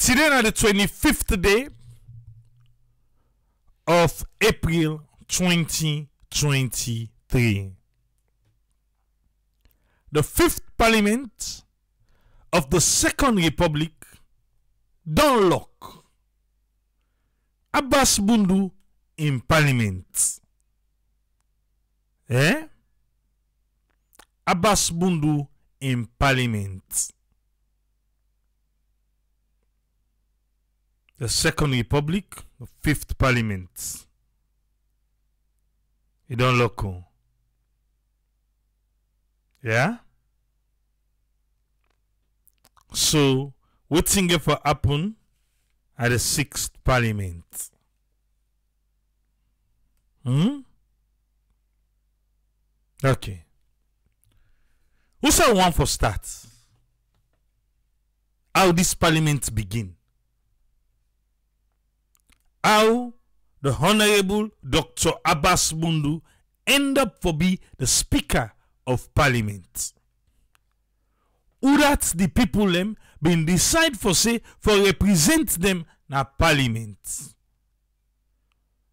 Today on the 25th day of April 2023. The 5th Parliament of the Second Republic don't lock Abass Bundu in Parliament. Abass Bundu in Parliament. The Second Republic, the 5th Parliament. You don't look. Yeah? So, what's going to happen at the 6th Parliament? Okay. Who's the one for start? How this Parliament begin? How the Honorable Dr. Abass Bundu end up for be the Speaker of Parliament. Who that the people them been decide for say for represent them na Parliament.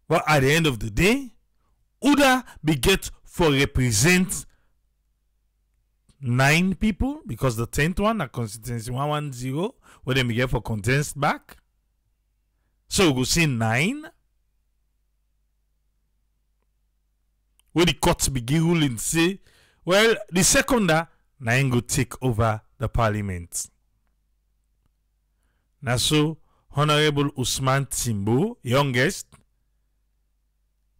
But at the end of the day, who that be get for represent 9 people because the 10th one a constituency 110 where they be get for contest back. So we go see 9. Where the court begin ruling say, well, the second 9 go take over the Parliament. Now so Honorable Usman Timbo, youngest,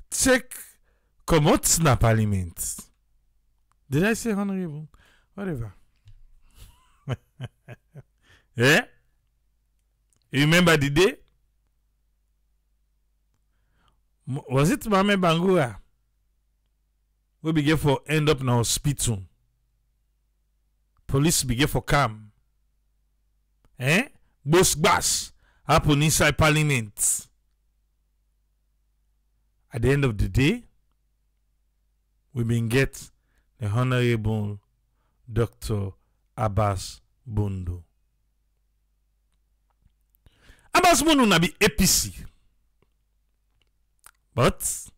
take come out na Parliament. Did I say honorable? Whatever. Yeah? You remember the day? Was it Mame Bangura? We begin for end up in hospital. Police begin for calm. Boss bass happen inside Parliament. At the end of the day, we been get the Honorable Dr. Abass Bundu. Abass Bundu na be APC. But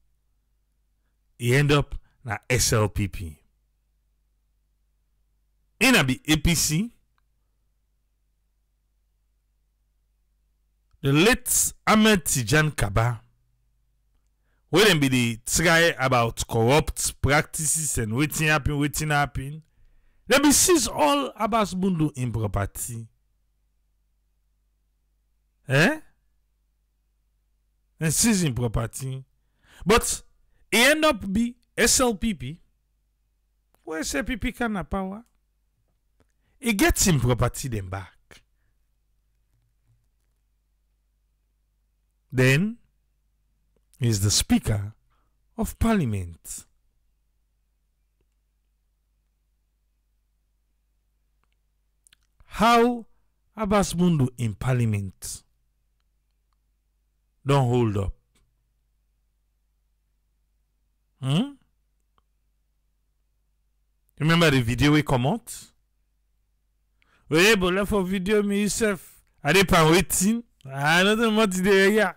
he end up na SLPP. In a be APC, the late Ahmed Tijan Kaba, where them be the try about corrupt practices and waiting happen. They be seize all Abass Bundu in property. And seizing property. But he end up be SLPP. Where SLPP can have power? He gets him property then back. Then he's the Speaker of Parliament. How Abass Bundu in Parliament don't hold up. Remember the video we come out? We able left for video me yourself. I dey pan waiting. I don't know what they here.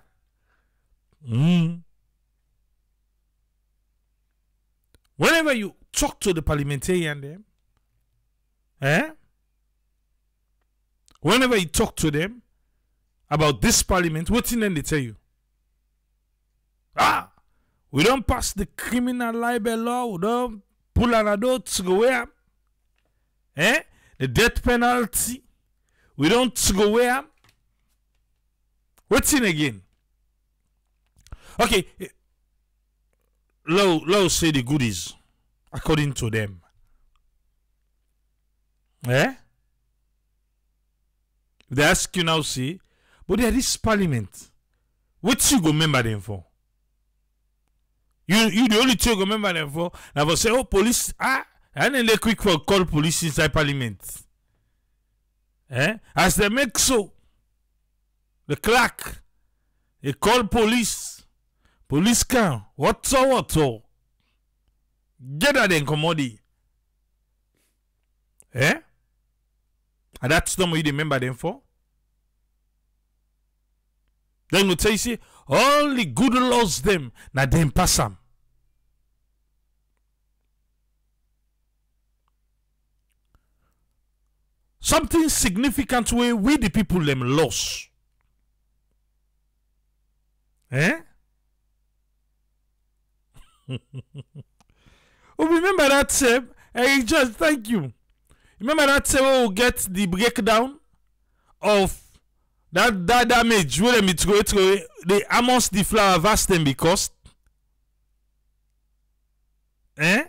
Whenever you talk to the parliamentarian them, whenever you talk to them about this parliament, what thing then they tell you? We don't pass the criminal libel law, we don't pull an adult to go where? The death penalty, we don't go where? What's in again? Okay, Low say the goodies according to them. If they ask you now, say, but there is parliament. What you go remember them for? You the only thing you go remember them for. Now for say, oh police, and then they quick for call police inside parliament. As they make so, the clerk, they call police can, what so? Get that in commodity. And that's not what you remember them for. Then we tell you, say, all the good laws them, now them pass them. Something significant way we the people them lost. Eh? Oh, remember that same? Hey, just thank you. Remember that same we'll get the breakdown of that damage where them the amongst the flower vast them because eh?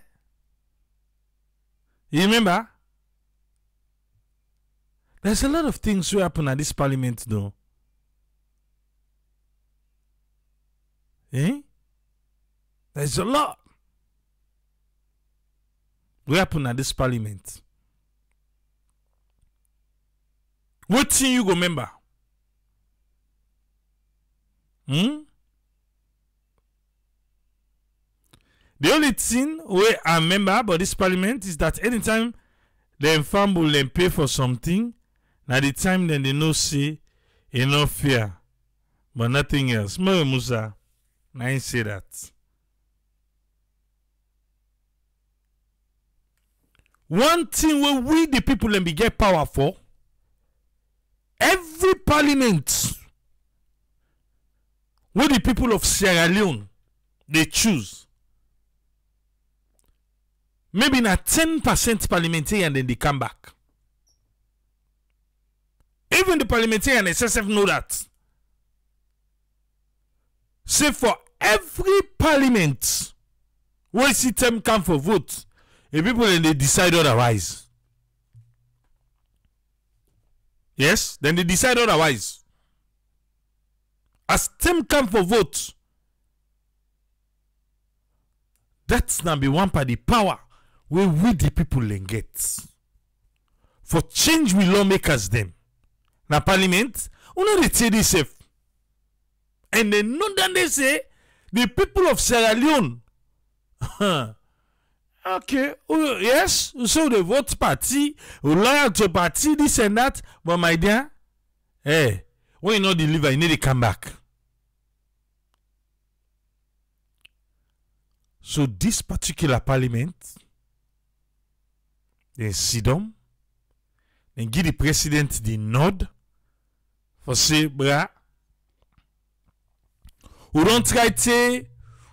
You remember? There's a lot of things that happen at this parliament though. Eh? There's a lot. What happen at this parliament? What thing you go remember? The only thing where I remember about this parliament is that anytime them fumble and pay for something, now the time then they know say enough fear, but nothing else. Musa, I say that. One thing where we the people and be get power for, every parliament where the people of Sierra Leone they choose, maybe na 10% parliamentarian then they come back. Even the parliamentarian SSF know that. Say for every parliament where see them come for vote, the people then they decide otherwise. Yes, then they decide otherwise. As them come for vote, that's not be one part the power where we the people then get. For change we lawmakers them. Na parliament, we know they say this safe. And then know that they say the people of Sierra Leone. Okay, yes, so the vote party, we loyal to party, this and that, but my dear, hey, when you not deliver, you need to come back. So this particular parliament, they sit down, they give the president the nod for say, bruh, we don't try to,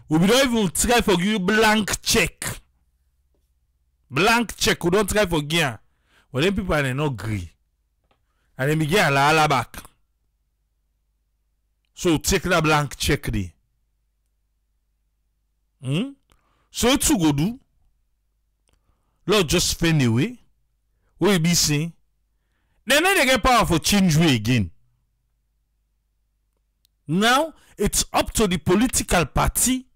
we don't even try for you blank check. Blank check, we don't try for gear. But then people are not agree. And then we get a la back. So take that blank check there. So it's to go do. Lord just find a way. We be saying. Then they get power for change way again. Now it's up to the political party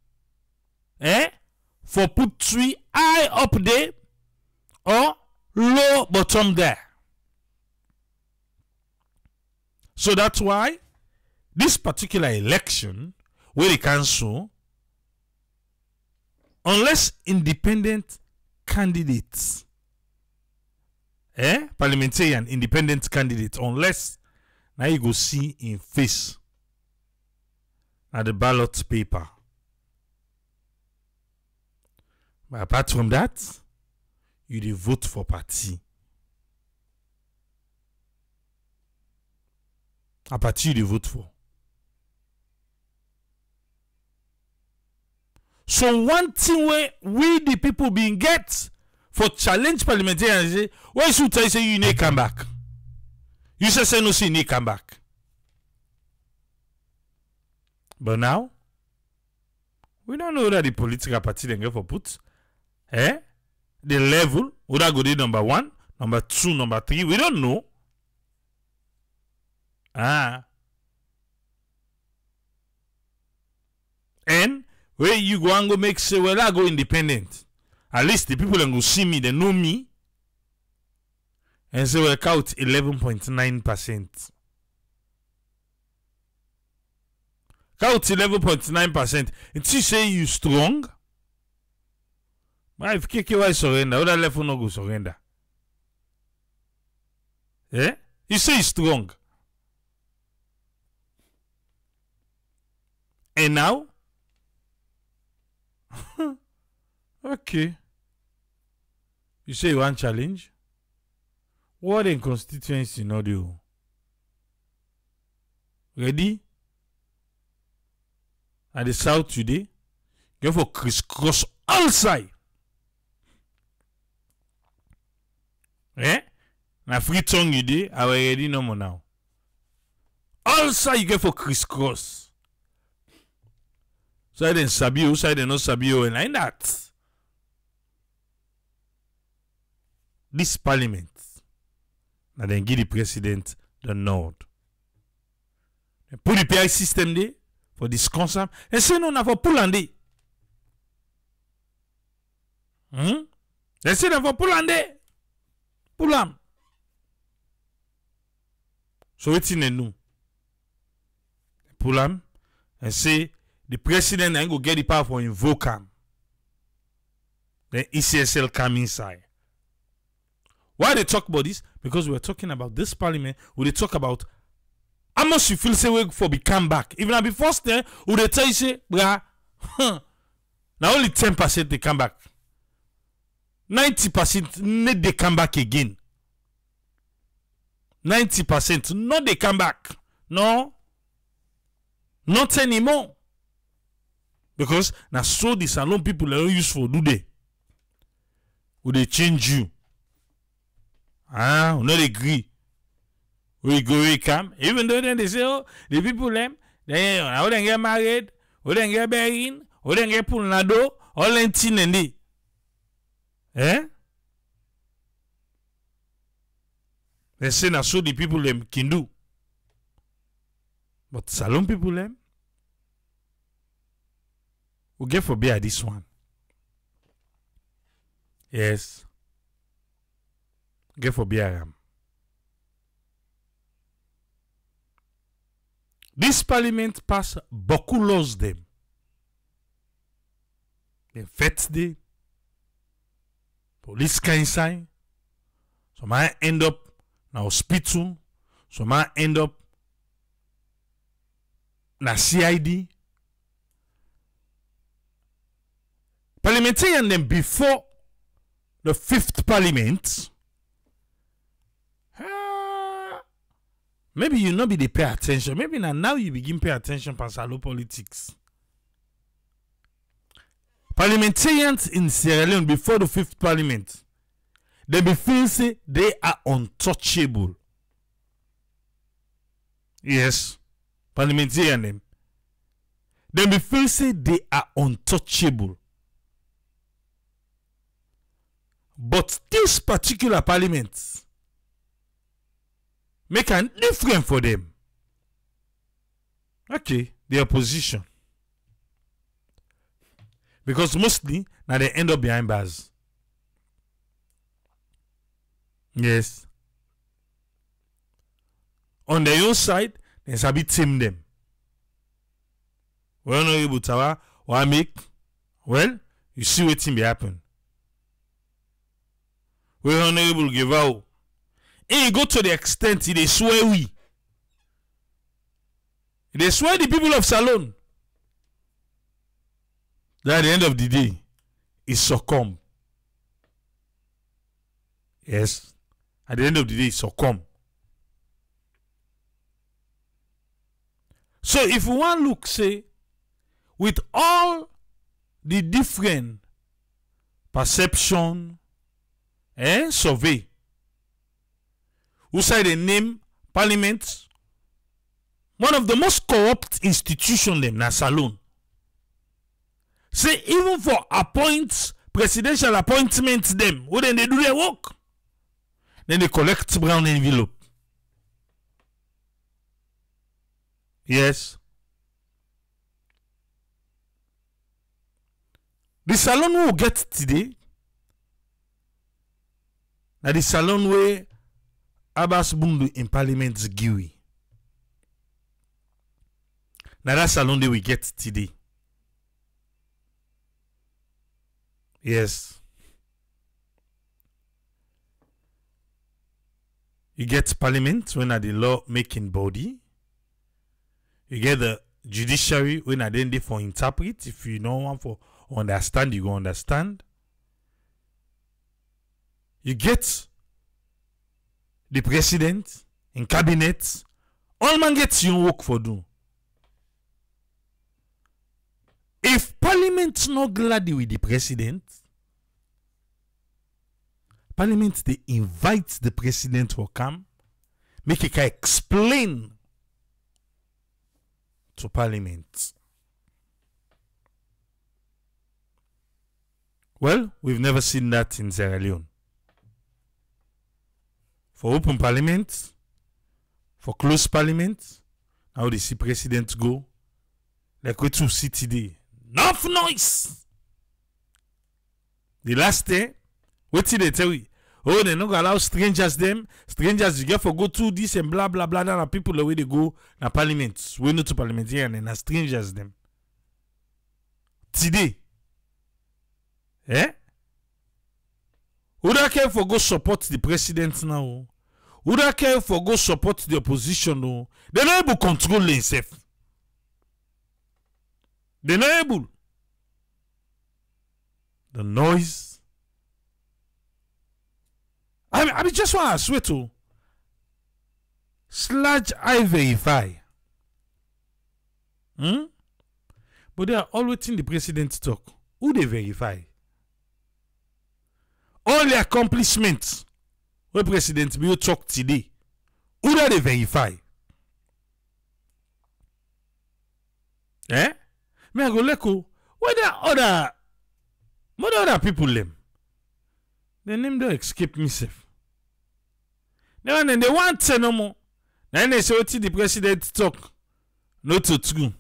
for put 3 high up there or low bottom there. So that's why this particular election where the council, unless independent candidates, parliamentarian independent candidates, unless now you go see in face at the ballot paper. But apart from that, you dey vote for party. A party you dey vote for. So one thing where we the people being get for challenge parliamentarians say, why should I say you need come back? You say no, say you need come back. But now, we don't know that the political party then get for put. The level, would I go to number 1, number 2, number 3? We don't know. And where you go and go make say, well, I go independent. At least the people that go see me, they know me. And say, well, count 11.9%. Count 11.9%. It's you say you strong. But if KKY surrender, other level no go surrender. You say you strong. And now? Okay. You say you want challenge? What in constituency no do? Ready? At the south today, go for crisscross all side. Eh? Na free tongue you dey, I already know more now. All side you get for crisscross. So I didn't sabi you, so I didn't know sabi you, and like that. This parliament, now then give the president the nod. They put the PI system there for this concern. They say no, na for pull and day. They say na for pull and day. Pull am. So what's in the new? Pull am and say the president ain't go get the power for invoke am. Then ECSL come inside. Why they talk about this? Because we're talking about this parliament. Would they talk about how much you feel say we for become back? Even at the first day, would they tell you say, bruh, now only 10% they come back. 90% need they come back again. 90% not they come back. No. Not anymore. Because now so this alone people are useful, do they? Would they change you? We not agree. We go, we come. Even though then they say, oh, the people them, they wouldn't get married, wouldn't get married, wouldn't get pulled nado, all in tin and they. Eh? They say na so the people them can do. But Salon people them, we get for bear this one. Yes. Get for bear. This parliament pass beaucoup laws them. They fete day. Police can sign. Some might end up na hospital. Some might end up na CID. Parliamentarian them before the 5th parliament. Maybe you not be the pay attention. Maybe now you begin pay attention to Salo politics. Parliamentarians in Sierra Leone before the 5th parliament, they be feel say they are untouchable. Yes, parliamentarian them. They be feel say they are untouchable. But this particular parliament make a difference for them. Okay, the opposition. Because mostly, now they end up behind bars. Yes. On their own side, there's a bit team them. Well, no able to make. Well, you see what thing be happen. We're unable to give out. And you go to the extent they swear we. They swear the people of Salon. That at the end of the day, it succumb. Yes. At the end of the day, it succumb. So if we want to look, say, with all the different perception and survey, who say the name parliament, one of the most corrupt institutions them na Salon. Say even for presidential appointments them, when they do their work, then they collect brown envelope. Yes. The Salon we will get today, now the Salon where Abass Bundu in Parliament's Giwi. Now that Salon we get today. Yes. You get Parliament when are the law making body. You get the judiciary when I didn't for interpret. If you know one for understand, you go understand. You get the president in cabinet. All man gets your work for do. If parliament not glad with the president, parliament they invite the president to come, make it explain to parliament. Well, we've never seen that in Sierra Leone. For open parliament, for closed parliament, now they see president go, like we to see today. Enough noise! The last day, what did they tell you? Oh, they not allow strangers them. Strangers, you get for go to this and blah blah blah. Now people the way they go na parliament. We not to parliamentarian and na strangers them. Today. Eh? Who don't care for go support the president now? Who don't care for go support the opposition now? They're not able to control themselves. They're not able. The noise. I just want to swear to. Sludge I verify. But they are all waiting the president talk. Who they verify? All the accomplishments where President Bio talk today, who do they verify? Eh? Me I go leko. What other people them? The name don't escape me safe. Then they want to no more. Then they say what the president talk. No to true.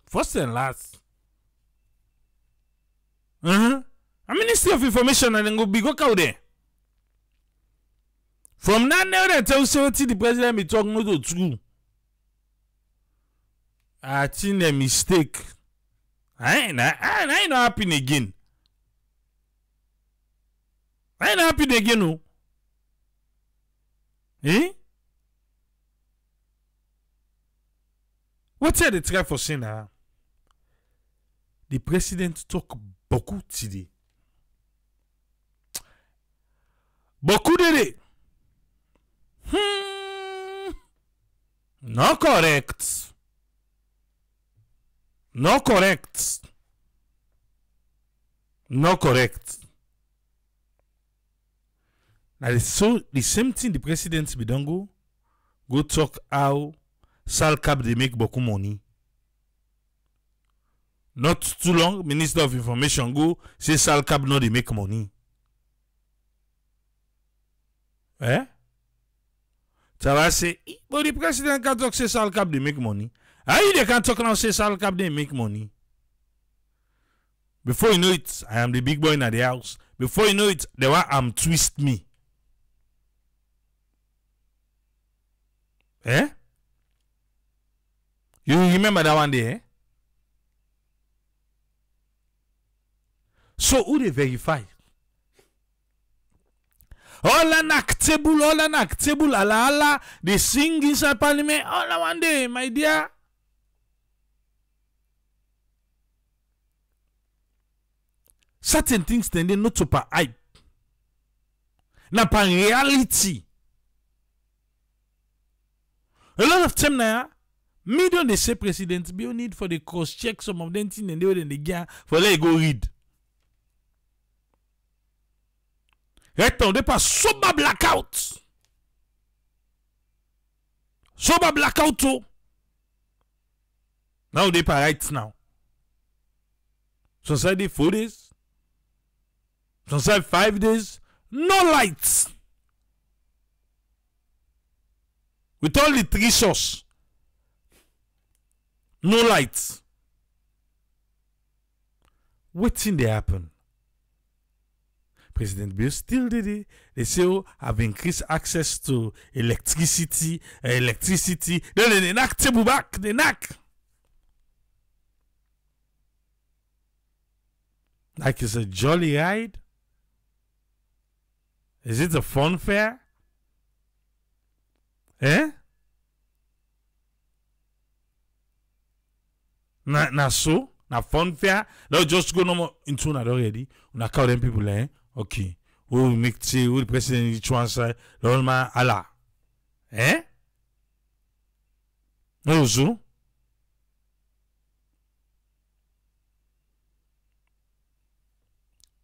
First and last. A Ministry of Information and then go big out there. From now they tell you what the president be talking no to true. I think a mistake. I ain't not happy again. I ain't happy again, no. Eh? What's the try for saying now? The president talk beaucoup today. Beaucoup de not correct. Not correct. Not correct. Now the same thing the president be done go talk how Salcap they make beaucoup money. Not too long, Minister of Information go say Salcap no they make money. Eh? So I say, but the president can talk say Salcap they make money. How they can talk now say Salcap they make money? Before you know it, I am the big boy in the house. Before you know it, they want twist me. Eh? You remember that one day, eh? So who they verify? All an actable, ala, they sing inside parliament, all one day, my dear. Certain things then they not to per hype. Na per reality. A lot of time now, me don't they say president be need for the cross check some of them things and they in the gear for let go read. Right now, they pass sober blackout. Sober blackout too. Now they pass right now. Society 4 days. Society 5 days. No lights. With all the 3 sources. No lights. What thing they happen? President Bill still did it. They say, oh, have increased access to electricity. Then they knock table back. They knock. Like it's a jolly ride. Is it a fun fair? Eh? Na so, na fun fair. They'll just go no more into that already. Una call them people eh? Okay. Who will make tea, who the president each one side, the whole man Allah. Eh? No so.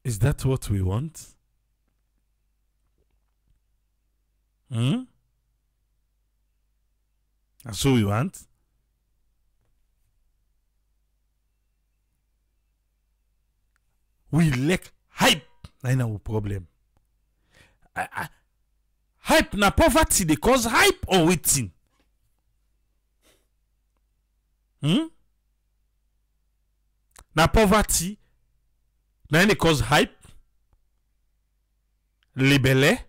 Is that what we want? That's what we want. We lack hype. That's our problem. Hype na poverty they cause hype or waiting. Na poverty na they cause hype. Libele.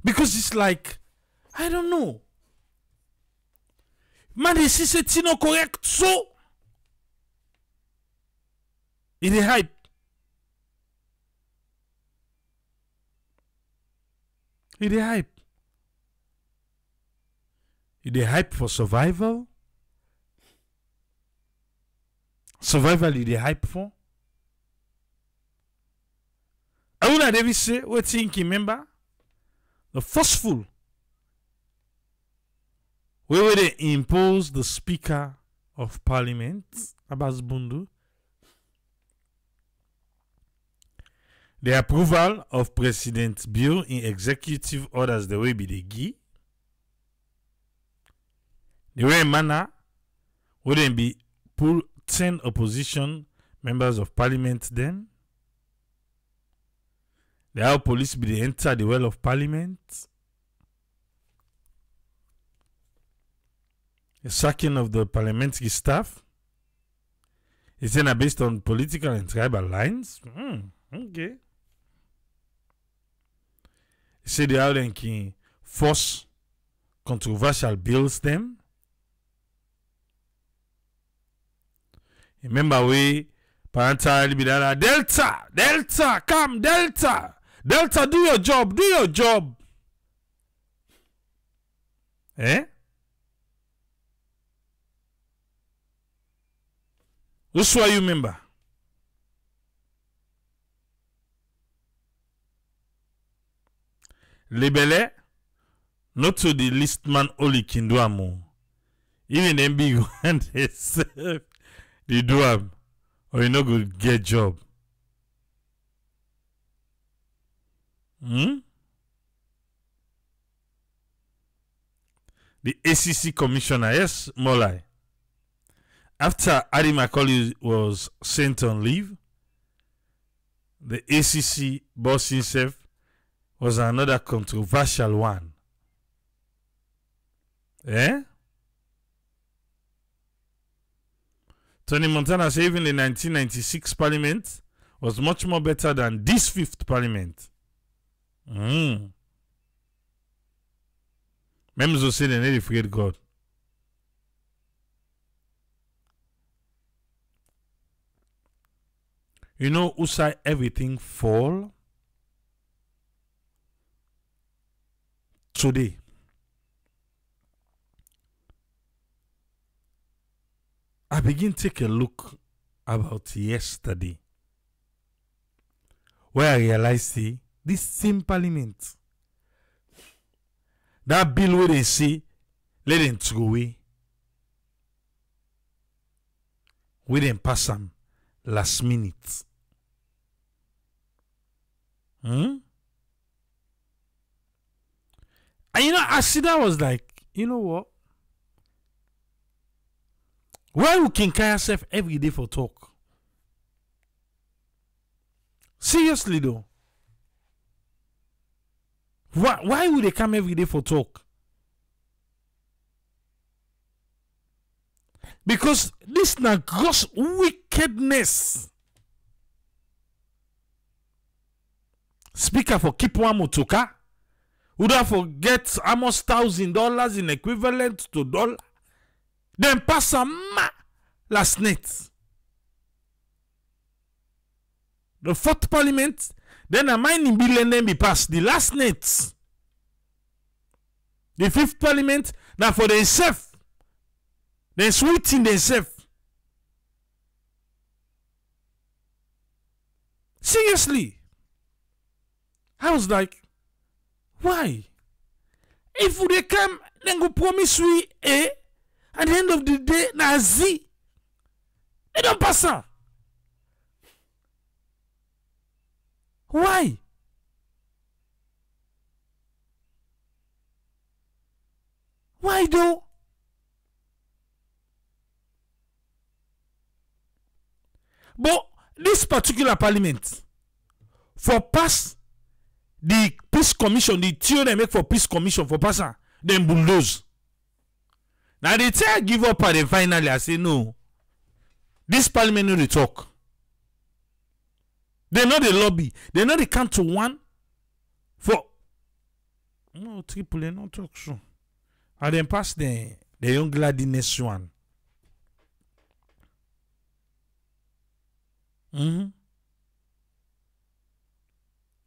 Because it's like, I don't know. Man, si c'est not correct, so it is hype. It is hype. It is hype for survival. Survival it is hype for. I wanna David say, what think remember? The forceful. Where they impose the Speaker of Parliament, Abass Bundu, the approval of President Bill in executive orders the way be the key. The way manner would then be pull 10 opposition members of Parliament then. The how police be they enter the well of Parliament. The sacking of the parliamentary staff is then based on political and tribal lines. Okay. He said the how then can force controversial bills them. Remember we parental be that Delta, come Delta, do your job. Eh? That's why you remember. Lebele, not to the list man only can do amo. Even them big one they serve, they do am, or you no good get job. The ACC commissioner, yes, Molai. After Adi Macaulay was sent on leave, the ACC boss himself was another controversial one. Tony Montana said even the 1996 parliament was much more better than this 5th parliament. Members say they need to forget God. You know who saw everything fall? Today. I begin to take a look about yesterday. Where I realized this same parliament. That bill where they say, let them throw away. We didn't pass them last minute. And you know, Asida was like, you know what? Why we can carry yourself every day for talk? Seriously though. Why would they come every day for talk? Because this na gross wickedness. Speaker for keep one motoka. Would I forget almost $1,000 in equivalent to dollar? Then pass a last night. The 4th parliament, then a mining bill and then be passed the last night. The fifth parliament, now for themselves. They're sweeting themselves. Seriously. I was like, why? If they come, then go promise we A, at the end of the day, na Z. They don't pass on. Why? Why though? But this particular parliament, for pass the peace commission, the theory they make for peace commission for pass, then bulldoze. Now they say I give up and then finally I say no. This parliament no they talk. They know the lobby. They know they come to one for no triple no talk so. And then pass the young gladness one.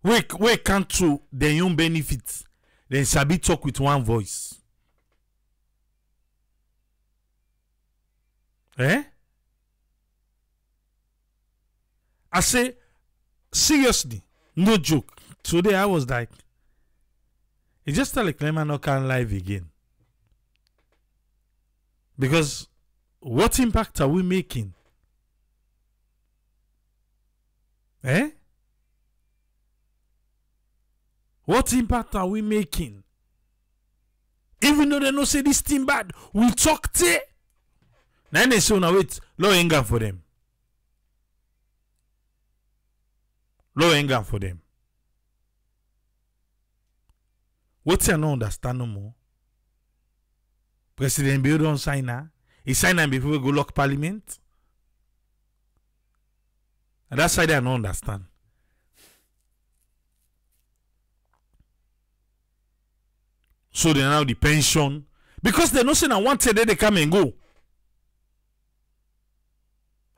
We come to the young benefits. Then Sabi talk with one voice. Eh? I say, seriously, no joke. Today I was like, it's just like Clement not can live again. Because what impact are we making? Eh? What impact are we making? Even though they don't say this thing bad, we talk to. Now they say, now wait, low anger for them. Low anger for them. What you don't understand no more? President Bill don't sign her. He signed her before we go lock parliament. And that's why they don't understand. So they now the pension. Because they know say now one day they come and go.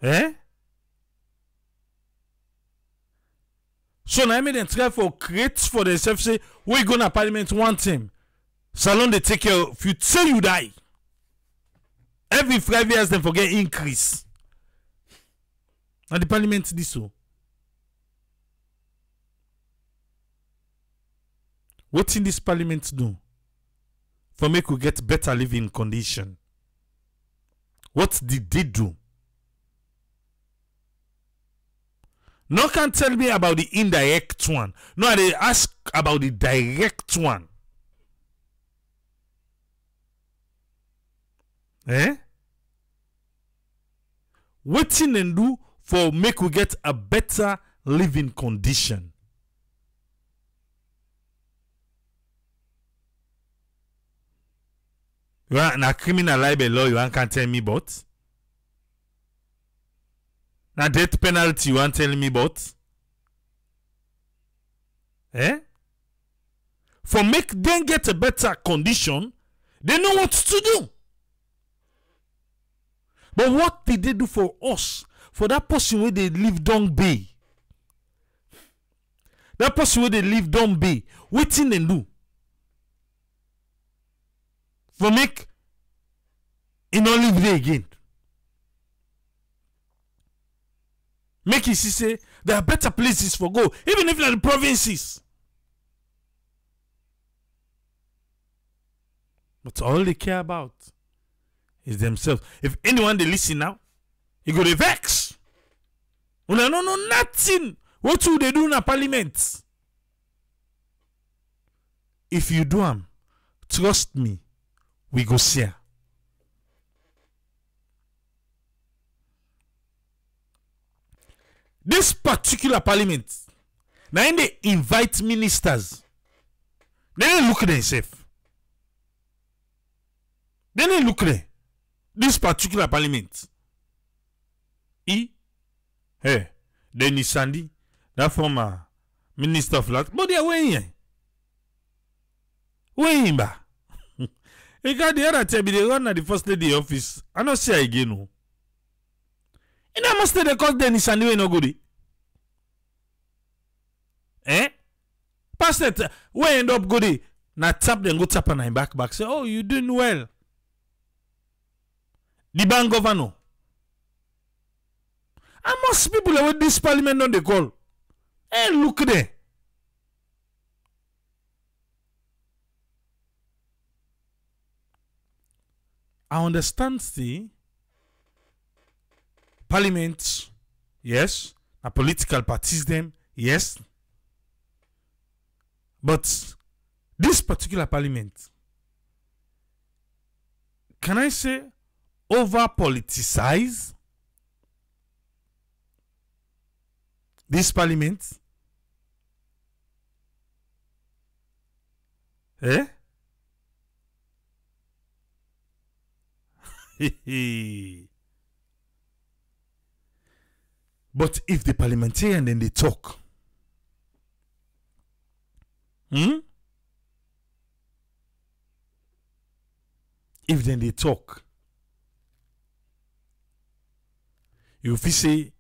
Eh? So now I made them try for create for themselves say we go to parliament one time. Salon they take care of you till you die. Every 5 years they forget increase. And the parliament this so. What in this parliament do? For make we get better living condition. What did they do? No can tell me about the indirect one. No, they ask about the direct one. Eh? What in and do for make we get a better living condition? You are a criminal libel law you can't tell me about? Now death penalty you want tell me about? Eh? For make them get a better condition, they know what to do. But what did they do for us? For that person where they live down bay. That person where they live down bay. What thing they do? For make it not live there again. Make it say there are better places for go, even if they're the provinces. But all they care about is themselves. If anyone they listen now, you go to vex. No, nothing. What will they do in a parliament? If you do them, trust me, we go see. This particular parliament, now they invite ministers. Then they look at themselves. Then they look at this particular parliament. Denis Sandy, that former minister of land, but they are weighing. Weighing ba. He got the other time they run at the first lady office. I not say again. No. And I must say the cause Denis Sandy we no good. Eh? Past that, we end up good. na tap then go tap on him back. Say, oh, you doing well. The bank governor. And most people with this parliament don't they call. Hey, look there. I understand the parliament, yes, a political parties them, yes. But this particular parliament, can I say over politicize this parliament? Eh? But if the parliamentarian then they talk, if then they talk, you feel say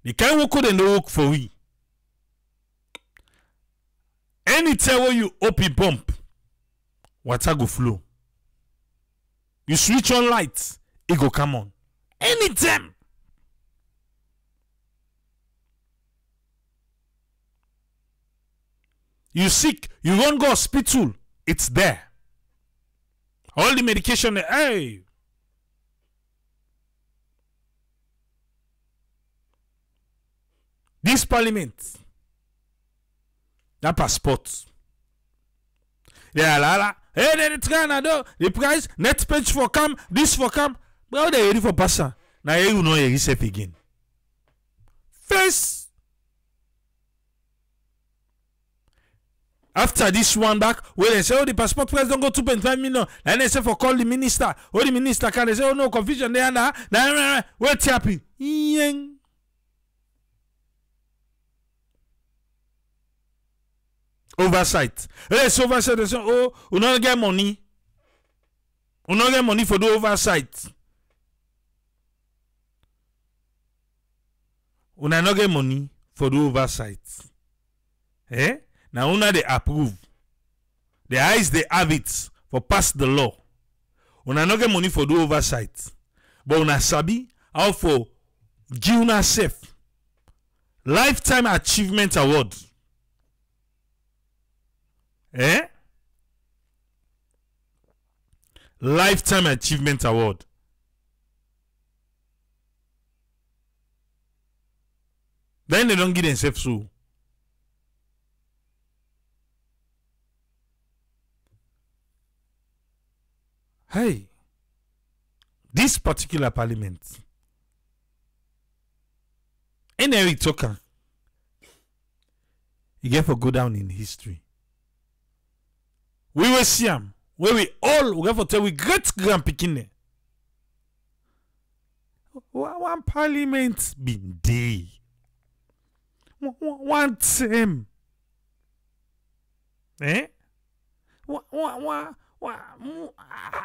they can't work out and they work for we. Anytime when you open pump, water go flow. You switch on lights, it go come on. Anytime. You sick, you won't go hospital, it's there. All the medication, hey. This parliament, that passport. Yeah, hey, the price, net page for come, this for come. But how they ready for passer? Now you know yourself again. First, after this one back, where they say, oh, the passport price don't go 2.5 million. And they say for call the minister. Oh, the minister can they say, oh no, confusion there now. What's happening? Oversight. Let's oversight. They say, oh, we don't get money. We don't get money for the oversight. We don't get money for the oversight. Eh? Now una they approve. The eyes they have it for pass the law. Una no get money for the oversight. But una sabi how for give una safe lifetime achievement award. Eh? Lifetime achievement award. Then they don't give themselves so. Hey, this particular parliament, and Eric Tucker, he get for go down in history. We will see him where we get for tell we great grand picking. One parliament been day. One term. Eh?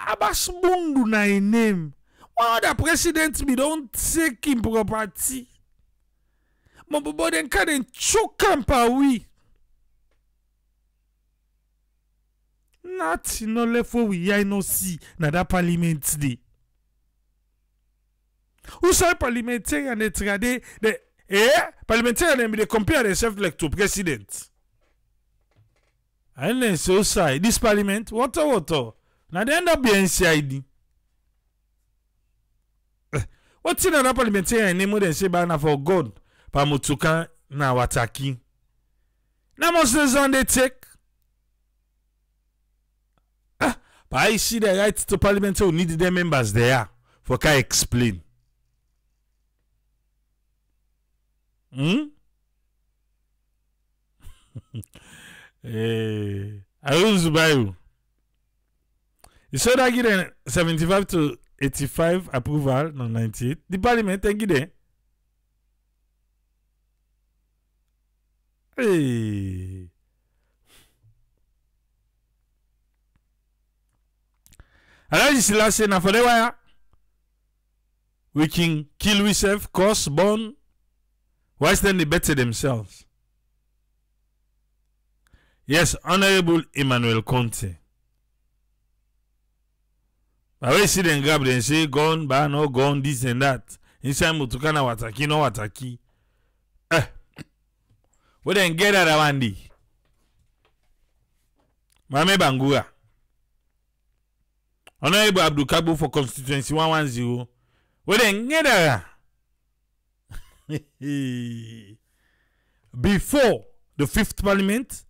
Abass Bundu na a name. One other president be don't take him property. But then can choke him pa we. Nothing no left for we I no see na that parliament day. Who say parliamentarian they trade the parliamentarian they compare themselves like to president. And then so say this parliament what. Now they end up being CID. What's in another parliamentarian name they say bana for God? Pamutuka na wataki. Now most of the they take. But I see the right to parliament who need their members there for can explain. I will buy you. You said I get 75 to 85 approval, no 98. The parliament thank you there. Hey. And as last say now for the wire, we can kill ourselves, cause born. Why then they better themselves? Yes, Honorable Emmanuel Conte. But when you see them grab, they say, gone, ban, no gone, this and that. Inside Mutukana wataki, no wataki. We then get that awandi. Mame Bangura. Honorable Abdul Kabo for constituency 110. We then get that. Before the 5th parliament,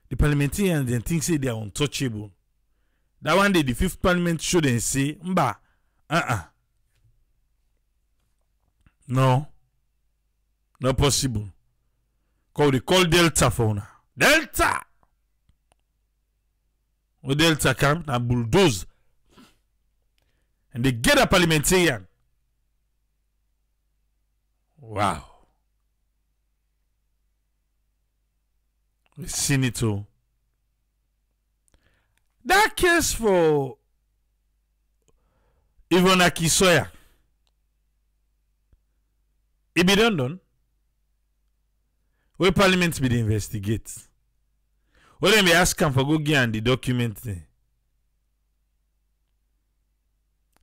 the parliamentarians then think say they are untouchable. That one day the 5th parliament shouldn't say, Mba, no, not possible. Cause they call Delta for now. Delta! When Delta come, and bulldoze. And they get a parliamentarian. Wow. We've seen it all. That case for Ivona Kisoya, it be done. Where Parliament be the investigate. Where they be ask him for go get the document.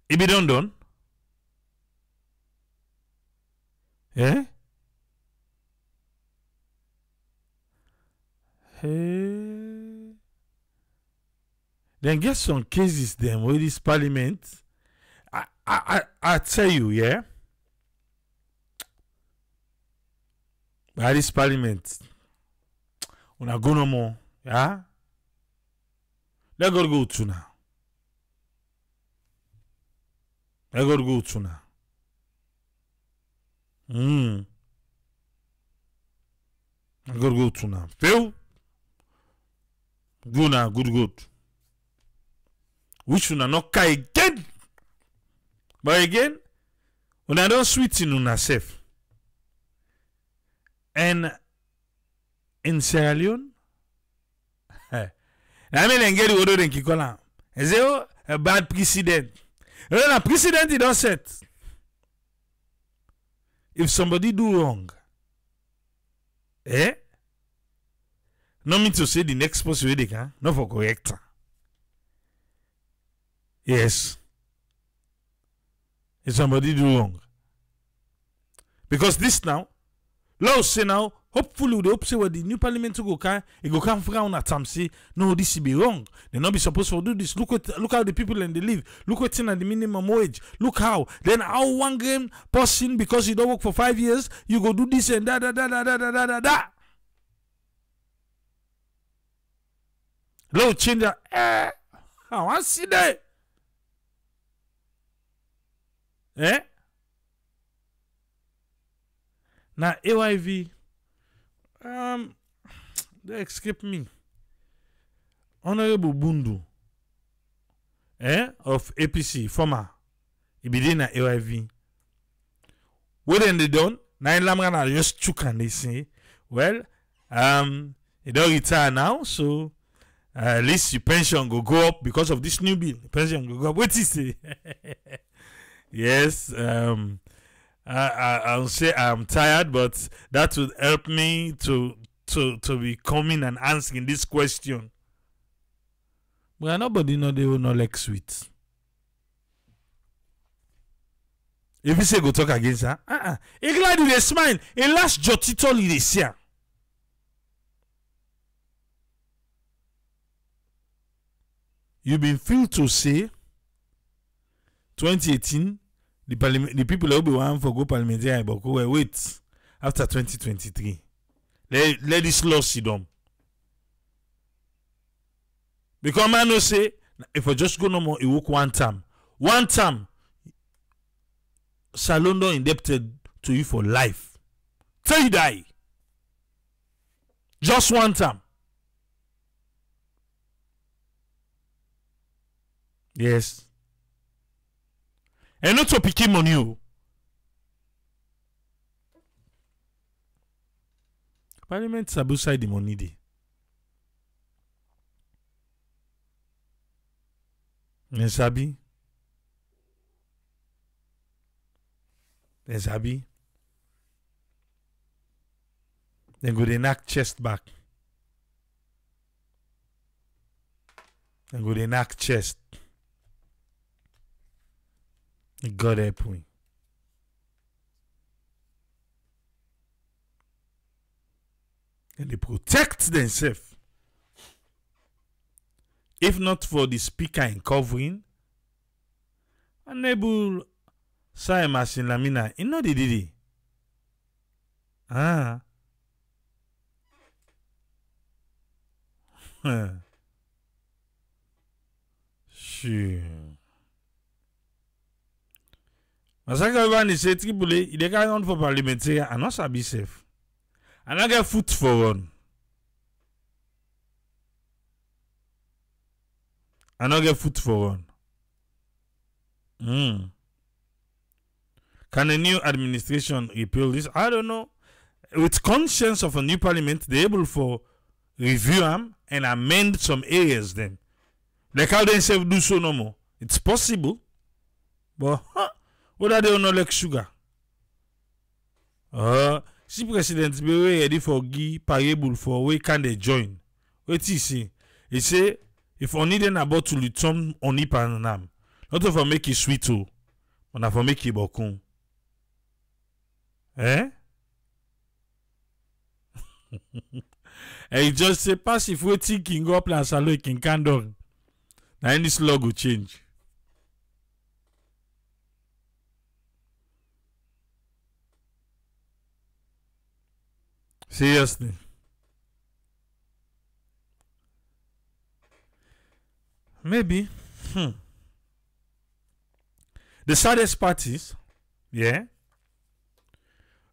It be done. Eh? Hey. Then get some cases then where this parliament. I tell you, yeah. By this parliament, when I go no more, yeah. Let God go to now. Let God go to now. Let God go to now. Fail. Go now, good. We should not cry again. But again, when I don't sweet in una self. And in Sierra Leone, I mean, get the order in Kikola. Is there a bad precedent? A precedent is not set. If somebody do wrong, not mean to say the next person they can, not for corrector. Yes. If somebody do wrong. Because this now, law say now, hopefully they hope say what the new parliament to go can, it go come frown at them say, no, this will be wrong. They not be supposed to do this. Look how the people and they live. Look what's in at the minimum wage. Look how. Then how one game person because you don't work for 5 years, you go do this and that. Law change that. I want to see that. Now AYV they escape me. Honorable Bundu of APC, former he be na AYV. What then they done? Now Lamrana just chook and they say, well, he don't retire now, so at least your pension go up because of this new bill. Pension go up. What is it? Yes, I'll say I'm tired, but that would help me to be coming and answering this question. But nobody know they will not like sweet. If you say go talk against her, he glad they smile. He last jotito li de You've been filled to say 2018 the people will be one for go parliamentary but go wait after 2023. Let this law sit down. Because man no say if I just go no more, it work one time. One time, Salondo indebted to you for life. Till you die. Just one time. Yes. And not to pick money. Parliament sabu side the money dey. Sabi. Sabi. Then go dey knock chest back. Then go dey knock chest. God help me. And they protect themselves. If not for the speaker in covering, unable say machine lamina, you know the didi. Ah. Sure. Masaka Ivan is a triple, he can't run for parliamentarian and not be safe. And I get foot for run. And I get foot for run. Can a new administration repeal this? I don't know. With conscience of a new parliament, they're able for review them and amend some areas then. Like how they say do so no more. It's possible. But what are they not like sugar? Si president be ready for give parable for where can they join? What he say? He say if only then about to return on Ipanam. Not for make it sweet too, but for make it bokun. Eh? And he just say pass if we thinking go up and salo king candle. Now any slug will change. Seriously. Maybe. The saddest part is, yeah.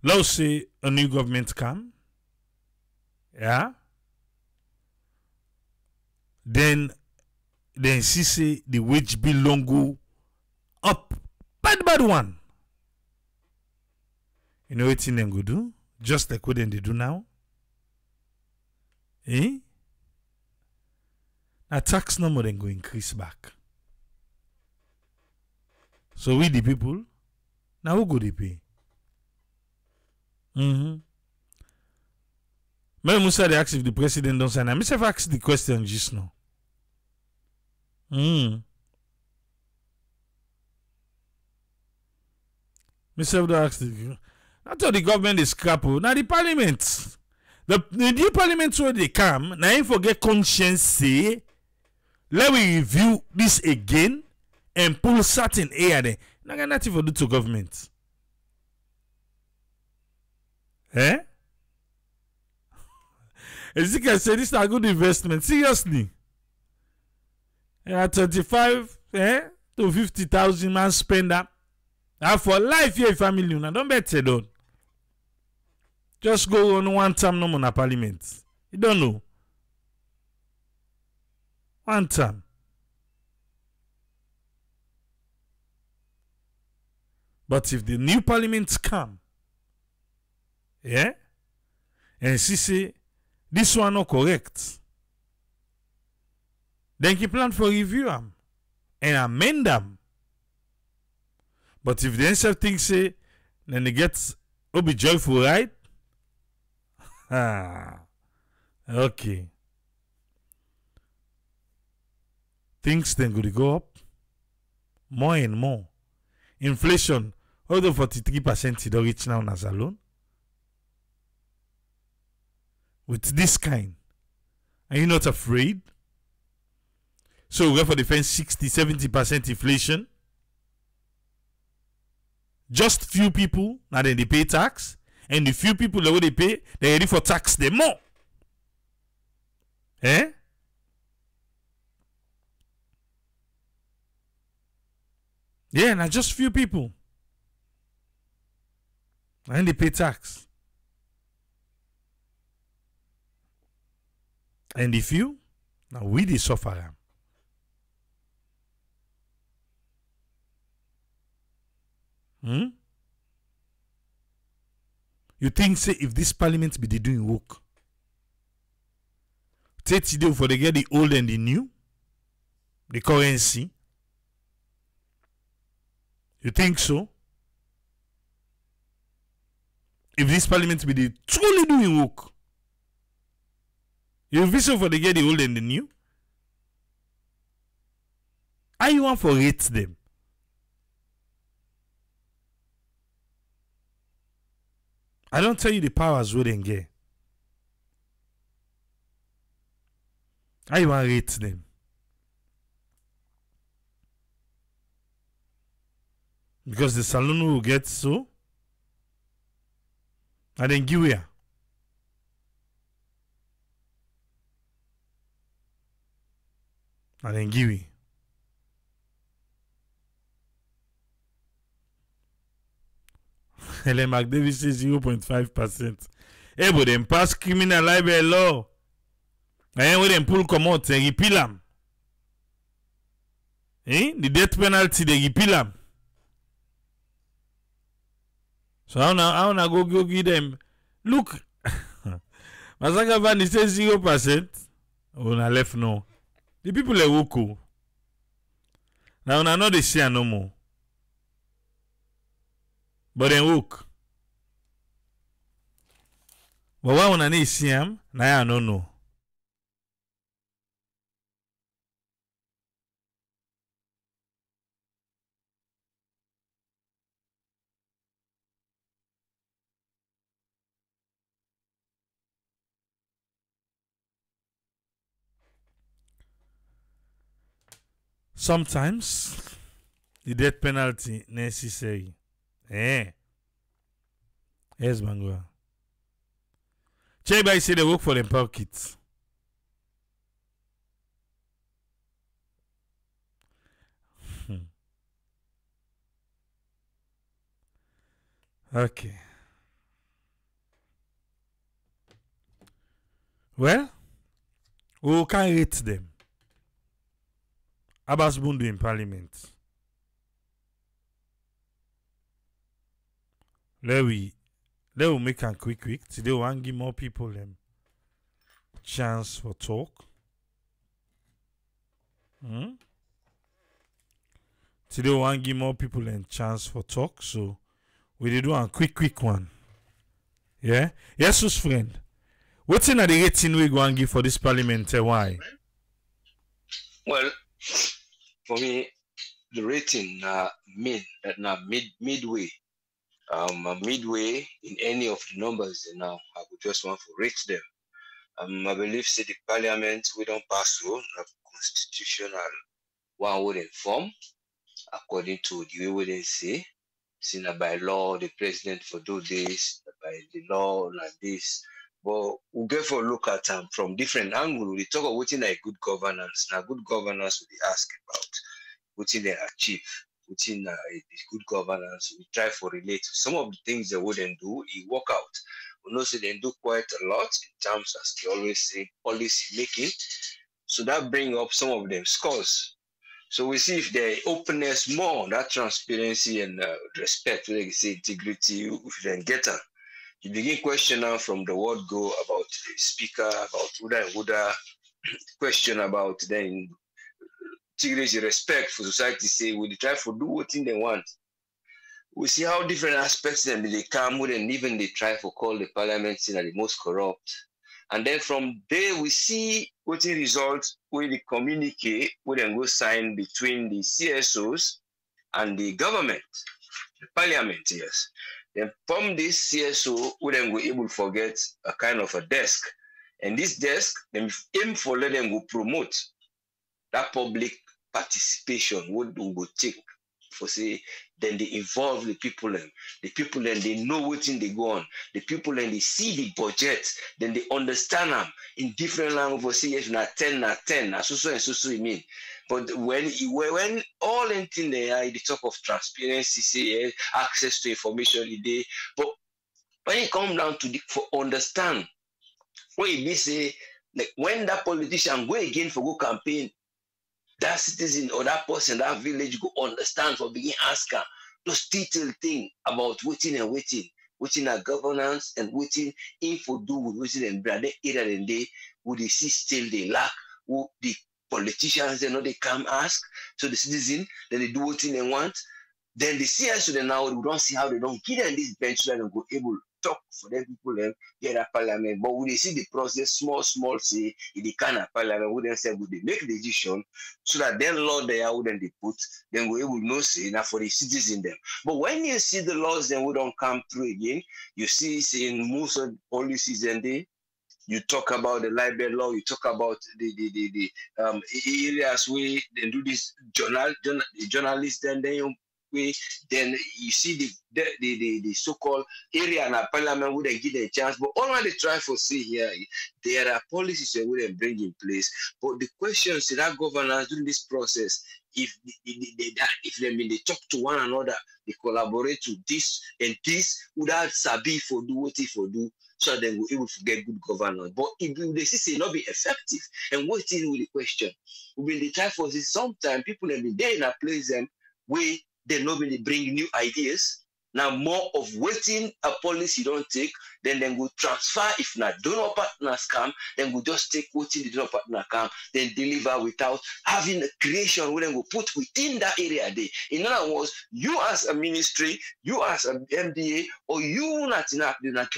Let's say a new government come. Yeah. Then she say the wage bill long go up. Bad one. You know what they go do? Just like what they do now. Eh? A tax number then go increase back. So we the people, now who go they pay? Maybe Musa they ask if the president don't sign. I myself ask the question just now. Myself don't ask the. Not all the government is crap. Now the parliament. The new parliament where they come, now you forget conscience say, let me review this again and pull certain area there. Now got nothing for do to government. Eh? As you can say, this is a good investment. Seriously. 25 to 50,000 man spend that. For life here family. Now don't bet it on. Just go on one time no more parliament. You don't know. One time. But if the new parliament come, yeah, and she say this one not correct, then he plan for review them and amend them. But if the answer thing say, then they get be joyful, right? Okay. Things then going to go up more and more. Inflation, although 43% it reach now as alone. With this kind, are you not afraid? So we go for defense 60-70% inflation. Just few people now then they pay tax, and the few people that they pay, they're ready for tax them more. Eh? Yeah, now just few people. And they pay tax. And the few, now we they suffer. You think say if this parliament be they doing work, take today for they get the old and the new, the currency. You think so? If this parliament be they truly doing work, you vision for they get the old and the new. How you want for rate them? I don't tell you the powers we didn't get. I even rate them. Because the saloon will get so. And then give you. And then give you. Helen McDavid says 0.5%. Hey, but them pass criminal libel law. And then when them pull come out, they repeal them. Eh? The death penalty, they repeal them. So I wanna go give them. Look, Masaka Van says 0%. Oh, na left no. The people are woko. Now I know they share no more. But then work. But why wanna need see him? Now I don't know. Sometimes the death penalty necessary. Yes, Bangura. Everybody say they work for them pockets. Okay. Well, we can rate them. Abass Bundu in Parliament. Let we make a quick. Today we want to give more people chance for talk. Today we want to give more people chance for talk. So we did do a quick one. Yeah? Yes, friend. What's in the rating we going to give for this parliament? Why? Well, for me, the rating midway. Midway in any of the numbers now, I would just want to rate them. I believe say the parliament we don't pass through a constitutional one would inform according to the way they say. Seen by law, the president for do this, by the law like this. But we'll get for a look at them from different angles. We talk about what's like good governance. Now, good governance we ask about what they achieve. Within good governance, we try to relate to some of the things they wouldn't do. It work out. We know they do quite a lot in terms, as they always say, policy making. So that brings up some of them scores. So we see if the openness more, that transparency and respect, like you say, integrity, if you then get her. You begin question now from the word go about the speaker, about Uda and Uda, question about then integrity, respect for society, say we try to do what they want. We see how different aspects then they come with and even they try to call the parliament the most corrupt. And then from there we see what the results where they communicate, where they go sign between the CSOs and the government, the parliament, yes. Then from this CSO, we then go able to forget a kind of a desk. And this desk, then aim for let them go promote that public participation, what we go take for say, then they involve the people and they know what thing they go on. The people and they see the budget, then they understand them in different languages. Say if not 10, not 10, so it mean. But when all anything they talk of transparency, say access to information, but when it comes down to for understand, what it be say, like when that politician go again for go campaign, that citizen or that person, that village go understand for begin asking those detailed things about waiting a governance and waiting info do with waiting and brother either than they would they see still they lack who the politicians they know they come ask. So the citizen then they do what they want. Then the CSO then now we don't see how they don't give them this bench so that they go able talk for them people them get a parliament, but we see the process small, say in the kind of parliament, we then say would they make decision so that then law they are wouldn't they put, then we will know say enough for the citizens them. But when you see the laws, then we don't come through again. You see in most of the policies and they. You talk about the libel law. You talk about the areas where they do this journalists. Then you see the so-called area in parliament where they give them a chance. But all they try for see here, there are policies that we bring in place. But the question is that governors during this process, if they talk to one another, they collaborate to this and this, without sabi for do what if for do. So then we're able to get good governance. But if the system not be effective, and what is with the question? We've been trying for this sometimes people have been there in a place where they normally bring new ideas. Now more of waiting a policy don't take, then go transfer. If not donor partners come, then we just take what the donor partner come, then deliver without having a creation where then we put within that area there. In other words, you as a ministry, you as an MDA, or you not enough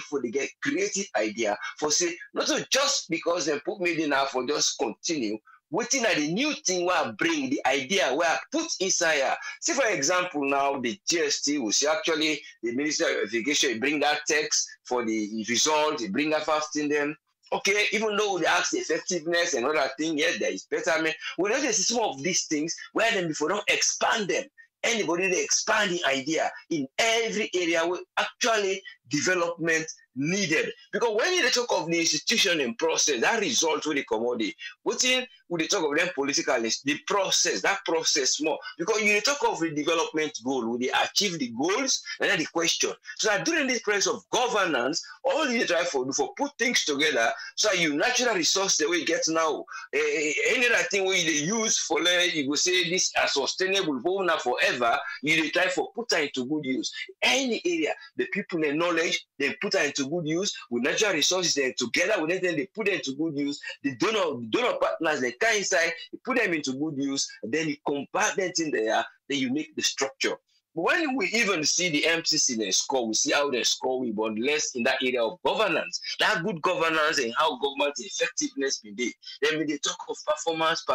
for the get creative idea for say not just because they put me in now for just continue. Waiting at the new thing where I bring the idea where I put inside here. See, for example, now the GST will see actually the Minister of Education bring that text for the result, they bring that fast in them. Okay, even though they ask the effectiveness and other thing, yes, there is betterment. We know there's some of these things where then before don't expand them. Anybody they expand the idea in every area where actually development needed. Because when you talk of the institution and process, that result with the commodity, within when they talk of them political, the process, that process more. Because you talk of the development goal, will they achieve the goals? And then the question. So that during this process of governance, all you try for put things together so you natural resource the way you get now. Any other thing where they use for you will say this are sustainable for now forever, you try for put that into good use. Any area, the people in knowledge, they put that into good use with natural resources, then together with them, they put them into good use. The donor partners, they come inside, you put them into good use, and then you compart them in there, then you make the structure. But when we even see the MCC in the score, we see how they score, we but less in that area of governance, that good governance and how government effectiveness been there. Then when they talk of performance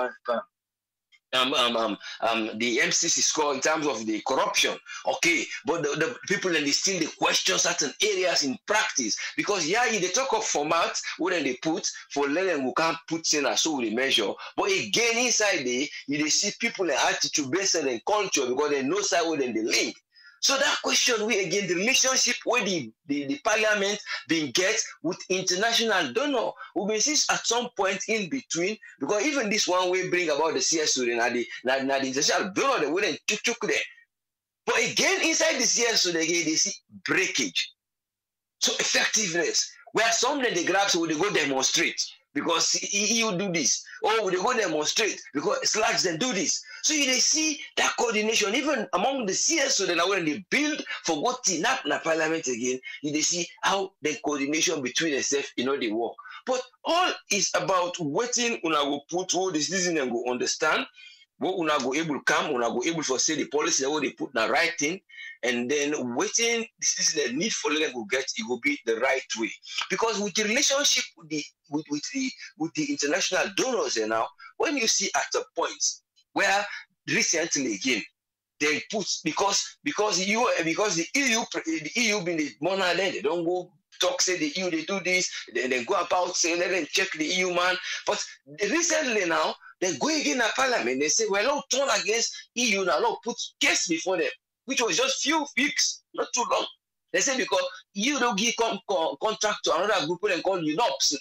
the MCC score in terms of the corruption, okay, but the people and they still they question certain areas in practice because they talk of format where they put for letting who can't put in a so they measure, but again inside there they see people and attitude based on culture because they know side where they link. So that question, we again, the relationship where the parliament being get with international donor, we may see at some point in between, because even this one we bring about the CSO, the international donor, they wouldn't took there. But again, inside the CSO, they see breakage. So effectiveness, where some they grab, so they go demonstrate. Because EU do this, or they go demonstrate because slacks then do this. So they see that coordination even among the CSO that when they build for what in parliament again, they see how the coordination between themselves they work. But all is about waiting una go put all this season and go understand what una go able come, una go able for say the policy that they put in the right thing. And then waiting, this is the need for them to get it will be the right way. Because with the relationship with the international donors now, when you see at a point where recently again they put because the EU being the monarch, they don't go talk say the EU they do this, then they go about saying let them check the EU man. But recently now they go again at parliament, they say well don't turn against EU now, not put case before them. Which was just few weeks, not too long. They say because you don't give contract to another group and call UNOPS.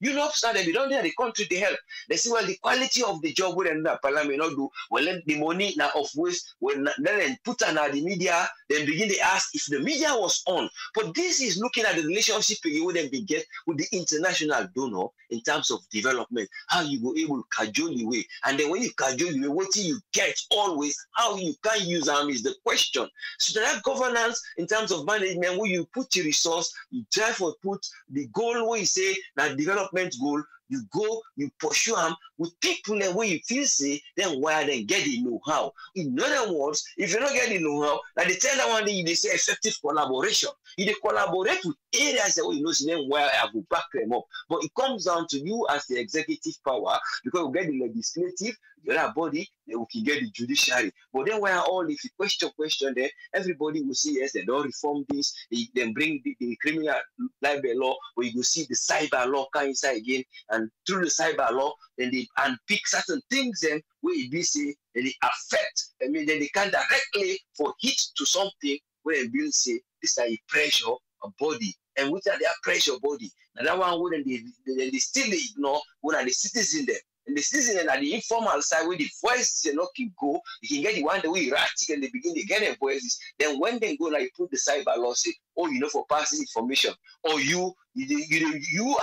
UNOPS now they be down there the country they help. They say well the quality of the job we the parliament not do well let the money now of waste when then put on the media then begin to ask if the media was on. But this is looking at the relationship you would then be get with the international donor in terms of development, how you go able to cajole the way, and then when you cajole the way, what you get always how you can use them is the question. So that governance in terms of management where you put your resource, you therefore put the goal where you say that development goal you go, you pursue them with people and when you feel say, then why then get the know-how. In other words, if you don't get the know-how, like the tell that one day they say effective collaboration. You they collaborate with areas that you know then where I will back them up. But it comes down to you as the executive power, because we get the legislative, the other body, then we can get the judiciary. But then where all if you question there, everybody will say yes, they don't reform this, they then bring the criminal libel law, where you go see the cyber law come inside again, and through the cyber law, then they unpick certain things then where it be say then they affect. I mean, then they can directly for hit to something where they will say this is a pressure a body, and which are their pressure body. Now that one wouldn't they still ignore what are the citizens there. And the citizens at the informal side where the voices are not can go, you can get the one the way erratic and they begin to get their voices. Then when they go like you put the cyber law say, oh, you know, for passing information, or you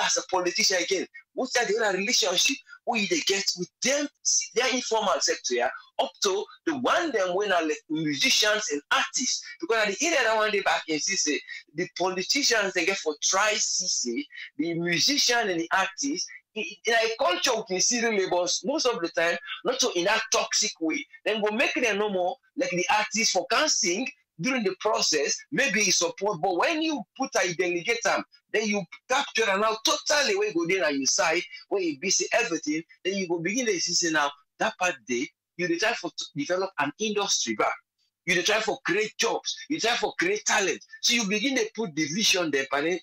as a politician again, what's that the other relationship where they get with them, their informal sector here, up to the one them when are like musicians and artists. Because at the area that one day back in say the politicians they get for try CC, the musician and the artists. In a culture, we can see the labels most of the time, not so in that toxic way. Then we'll make them no more like the artists for can sing during the process, maybe support, but when you put a delegate them, then you capture and now totally when you go there and you side, when you busy everything, then you go begin to see now that part day, you try for develop an industry back. You try for create jobs. You try for create talent. So you begin to put division there, and then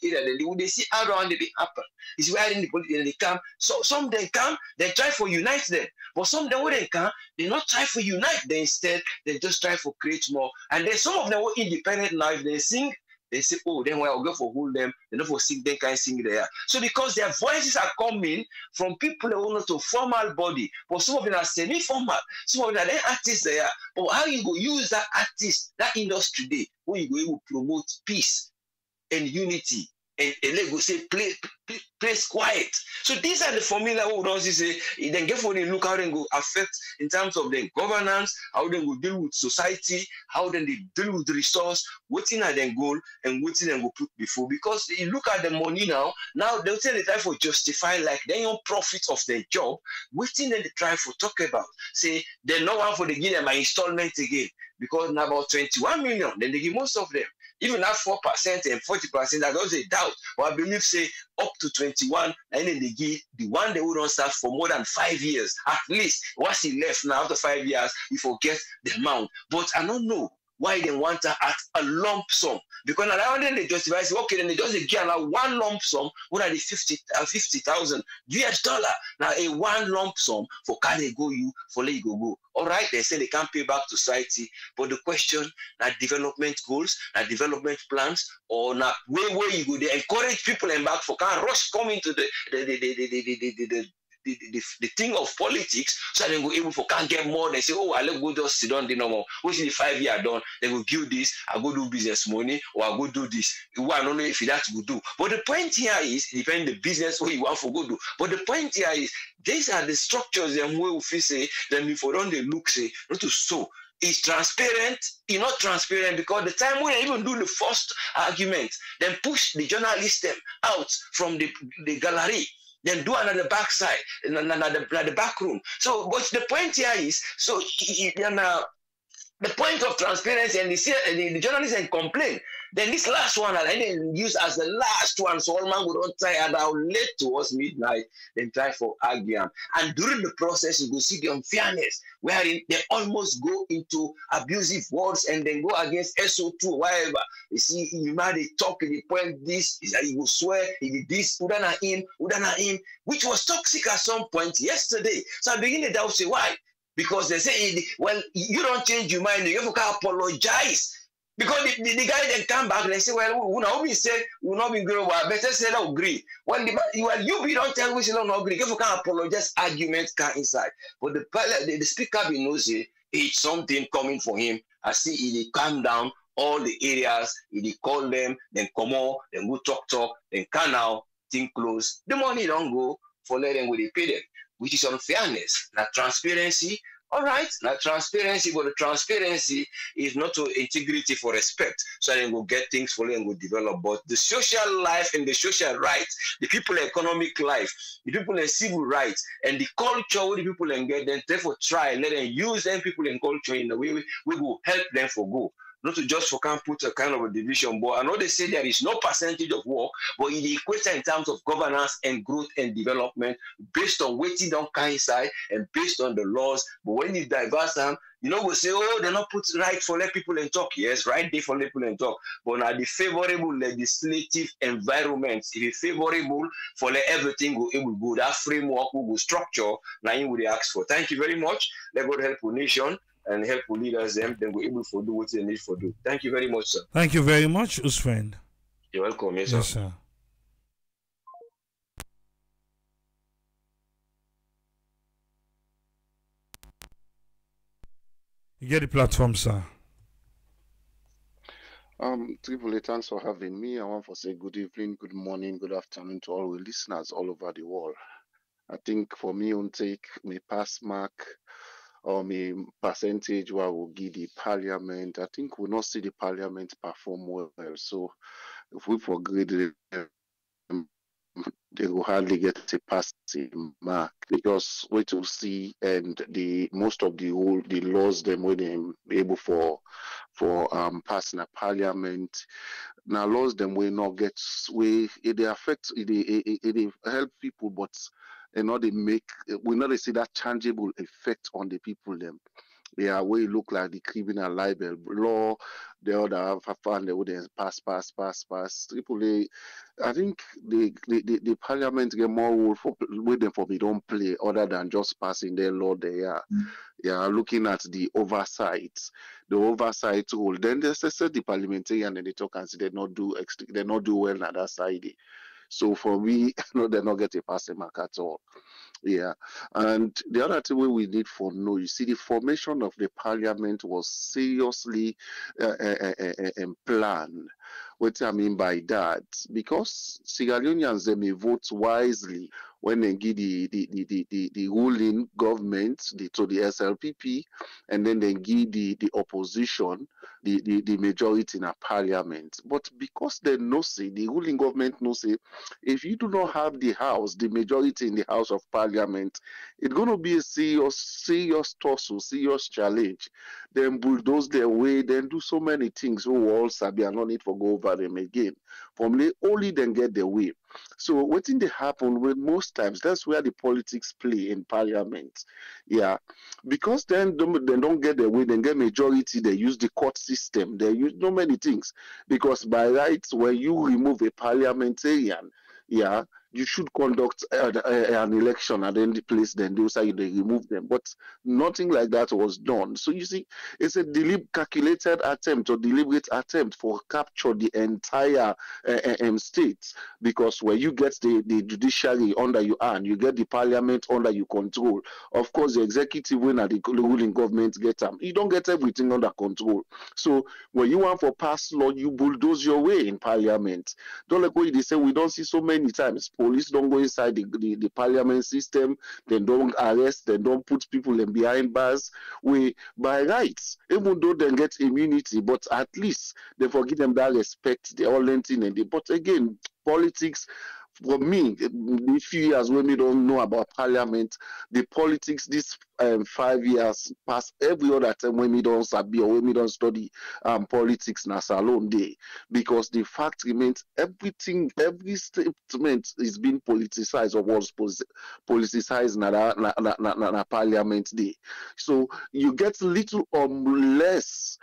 they see how around it happen. It's where in the politics they come. So some they come, they try for unite them. But some they wouldn't come, they not try for unite them instead. They just try for create more. And then some of them were independent life. They sing. They say, oh, then I'll go for hold them. They don't for sing, they can't sing there. So because their voices are coming from people who are not a formal body, but some of them are semi-formal, some of them are artists there. But how you go use that artist, that industry day, where you go able to promote peace and unity, and let go say place quiet. So these are the formula who don't say then get for the look how they go affect in terms of the governance, how they go deal with society, how then they deal with the resource, waiting at their goal and waiting and go put before. Because you look at the money now they'll tell the try for justify like they own profit of their job, waiting then they try for talk about say they're not one for the give them an installment again because now about 21 million, then they give most of them. Even that 4% and 40%, that was a doubt. But I believe, say, up to 21, and then they give the one they wouldn't start for more than 5 years. At least, once he left now, after 5 years, you forget the amount. But I don't know why they want to add a lump sum. Because now then they justify, say, okay, then they just give now one lump sum, what are the 50,000 US dollar? Now a one lump sum for can they go you, for let you go. All right, they say they can't pay back to society. But the question, now development goals, now development plans, or now where you go, they encourage people and back for can rush come into the thing of politics, so they go able for can't get more. They say, oh, I'll go just sit down the normal. Which is the 5 year done. They go give this, I go do business money, or I go do this. I don't know if that's good do. But the point here is, depending the business what you want for go do. But the point here is, these are the structures and where we say, then before don't they look say, not to so. It's transparent, it's not transparent because the time when I even do the first argument, then push the journalists them out from the gallery. Then do another backside, another back room. So, but the point here is, so the point of transparency, and the journalists can complain. Then this last one, and then use as the last one, so all man would not try and I'll late towards midnight, then try for argument. And during the process, you will see the unfairness, wherein they almost go into abusive words and then go against SO2, whatever. You see, you might talk, they point this, he will swear, he did this, udana him, which was toxic at some point yesterday. So I begin to doubt, say, why? Because they say, well, you don't change your mind, you have to apologize. Because the guy then come back and they say, well, we say we'll not be good, well, better say no agree. Well, you don't tell we say no agree. If you can't apologize, arguments can inside. But the speaker be knows it's something coming for him. I see he calm down all the areas, he call them, then come on, then go talk, then can now thing close. The money don't go for letting go they pay them, which is unfairness. Now transparency All right, now transparency, but the transparency is not to integrity for respect. So then we'll get things fully and we'll develop. But the social life and the social rights, the people economic life, the people in civil rights, and the culture where the people engage, then therefore try, let them use them people in culture in the way we will help them for go. Not to just for can put a kind of a division, but I know they say there is no percentage of work, but it equates in terms of governance and growth and development based on waiting down kind side and based on the laws. But when you diverse them, you know, we say, oh, they're not put right for let people and talk. Yes, right there for let people and talk. But now the favorable legislative environment, if it's favorable for let everything go, it will go. That framework will go structure. Now you would ask for. Thank you very much. Let God help the nation and help the leaders them, then we're able to do what they need to do. Thank you very much, sir. Thank you very much, Usfriend. You're welcome, yes, sir. Yes, sir. You get the platform, sir. Triple A, thanks for having me. I want to say good evening, good morning, good afternoon to all the listeners all over the world. I think for me, on take me pass mark or me percentage where we'll give the parliament. I think we'll not see the parliament perform well. So if we forget them, they will hardly get a passing mark because we to see and the most of the laws them when they able for passing a parliament. Now laws them will not get it affect it help people, but and not they make we not see that tangible effect on the people them. Yeah, we look like the criminal libel law, the other have found they wouldn't pass. Triple A, I think the parliament get more role for with them for me don't play other than just passing their law there. Yeah, looking at the oversight role. Then they said the parliamentarian and they talk and say they not do well on that side. So for me, no, they not get a passing mark at all. Yeah, and the other thing we need for know, you see, the formation of the parliament was seriously planned. What I mean by that, because Sierra Leoneans they may vote wisely when they give the ruling government to the SLPP, and then they give the opposition the majority in a parliament. But because they know say the ruling government knows say if you do not have the majority in the House of Parliament, it's going to be a serious tussle, serious challenge. Then bulldoze their way, then do so many things. Oh, all Sabi and no need for go over them again. From only then get their way. So what thing they happen when most times that's where the politics play in Parliament. Yeah, because then they don't get their way, then get majority. They use the court system. They use no many things because by rights, when you remove a parliamentarian, yeah, you should conduct an election at any place, then they say they remove them. But nothing like that was done. So you see, it's a calculated attempt or deliberate attempt for capture the entire state. Because when you get the judiciary under your hand, you get the parliament under your control. Of course, the executive when the ruling government get them. You don't get everything under control. So when you want for pass law, you bulldoze your way in parliament. Don't like what they say, we don't see so many times. Police don't go inside the parliament system, they don't arrest, they don't put people in behind bars. We by rights, even though they get immunity, but at least they forgive them that respect, the all thing and but again, politics. For me, the few years when we don't know about parliament, the politics this 5 years past every other time when we don't sabi or when we don't study politics na salon day, because the fact remains every statement is being politicized or was politicized na parliament day. So you get little or less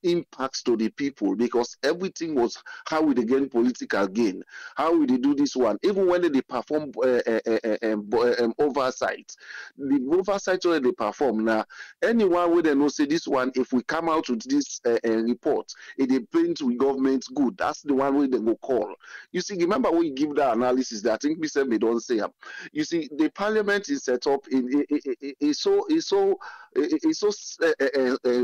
impacts to the people because everything was how we gain political gain, how we do this one. Even when they perform oversight, the oversight when they perform now, anyone where they know say this one, if we come out with this report, it they paint with government good. That's the one where they go call. You see, remember when you give that analysis that I think we said we don't say. You see, the parliament is set up is so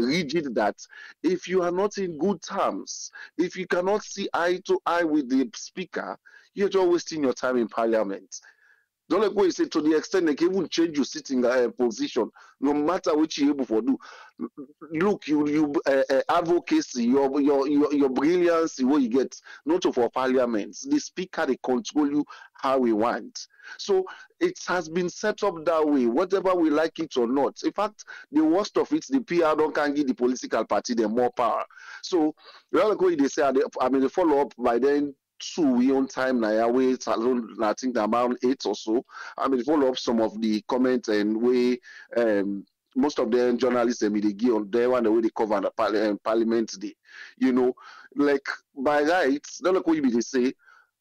rigid that if you are not in good terms, if you cannot see eye to eye with the speaker, you're just wasting your time in parliament. Don't let go say to the extent they can even change your sitting position, no matter what you're able to do. Look, you advocacy, your brilliance, what you get, not for parliament. The speaker they control you how we want. So it has been set up that way, whatever we like it or not. In fact, the worst of it, the PR don't can give the political party them more power. So they say, I mean, the follow up by then. 2 we on time now. Wait alone, I think around 8 or so. I mean, follow up some of the comments and we most of the journalists and they give on there and the way they cover the parliament day. You know, like by rights, not like what they say.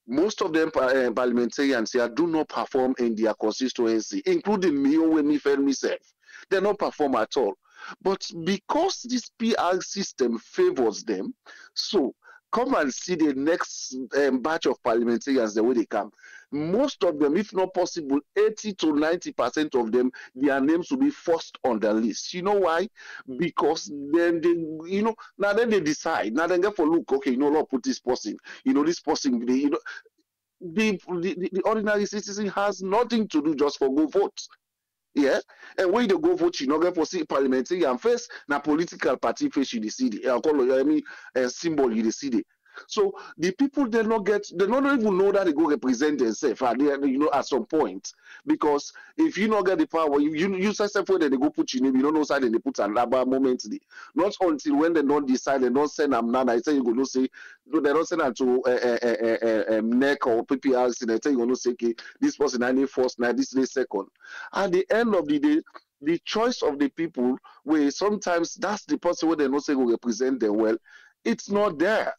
Most of them parliamentarians here do not perform in their constituency, including me when me felt myself. They don't perform at all. But because this PR system favors them, so come and see the next batch of parliamentarians the way they come. Most of them, if not possible, 80 to 90% of them, their names will be first on the list. You know why? Because then they, you know, now then they decide. Now then get for look, okay, you know, Lord, put this person. You know, this person, you know, the ordinary citizen has nothing to do just for go vote. Yeah, and when you go vote, you not get for see parliamentary and first na political party face you the city. I mean, symbol you the city. So the people they not even know that they go represent themselves. You know, at some point, because if you not get the power, you say where they go put your name. You don't know side they put another moment. Not until when they don't decide, they don't send them none. I say you go no say they don't send them to neck or PPRC. They tell you go no say okay, this person I need first, now this day second. At the end of the day, the choice of the people, where sometimes that's the person where they not say go represent them well, it's not there.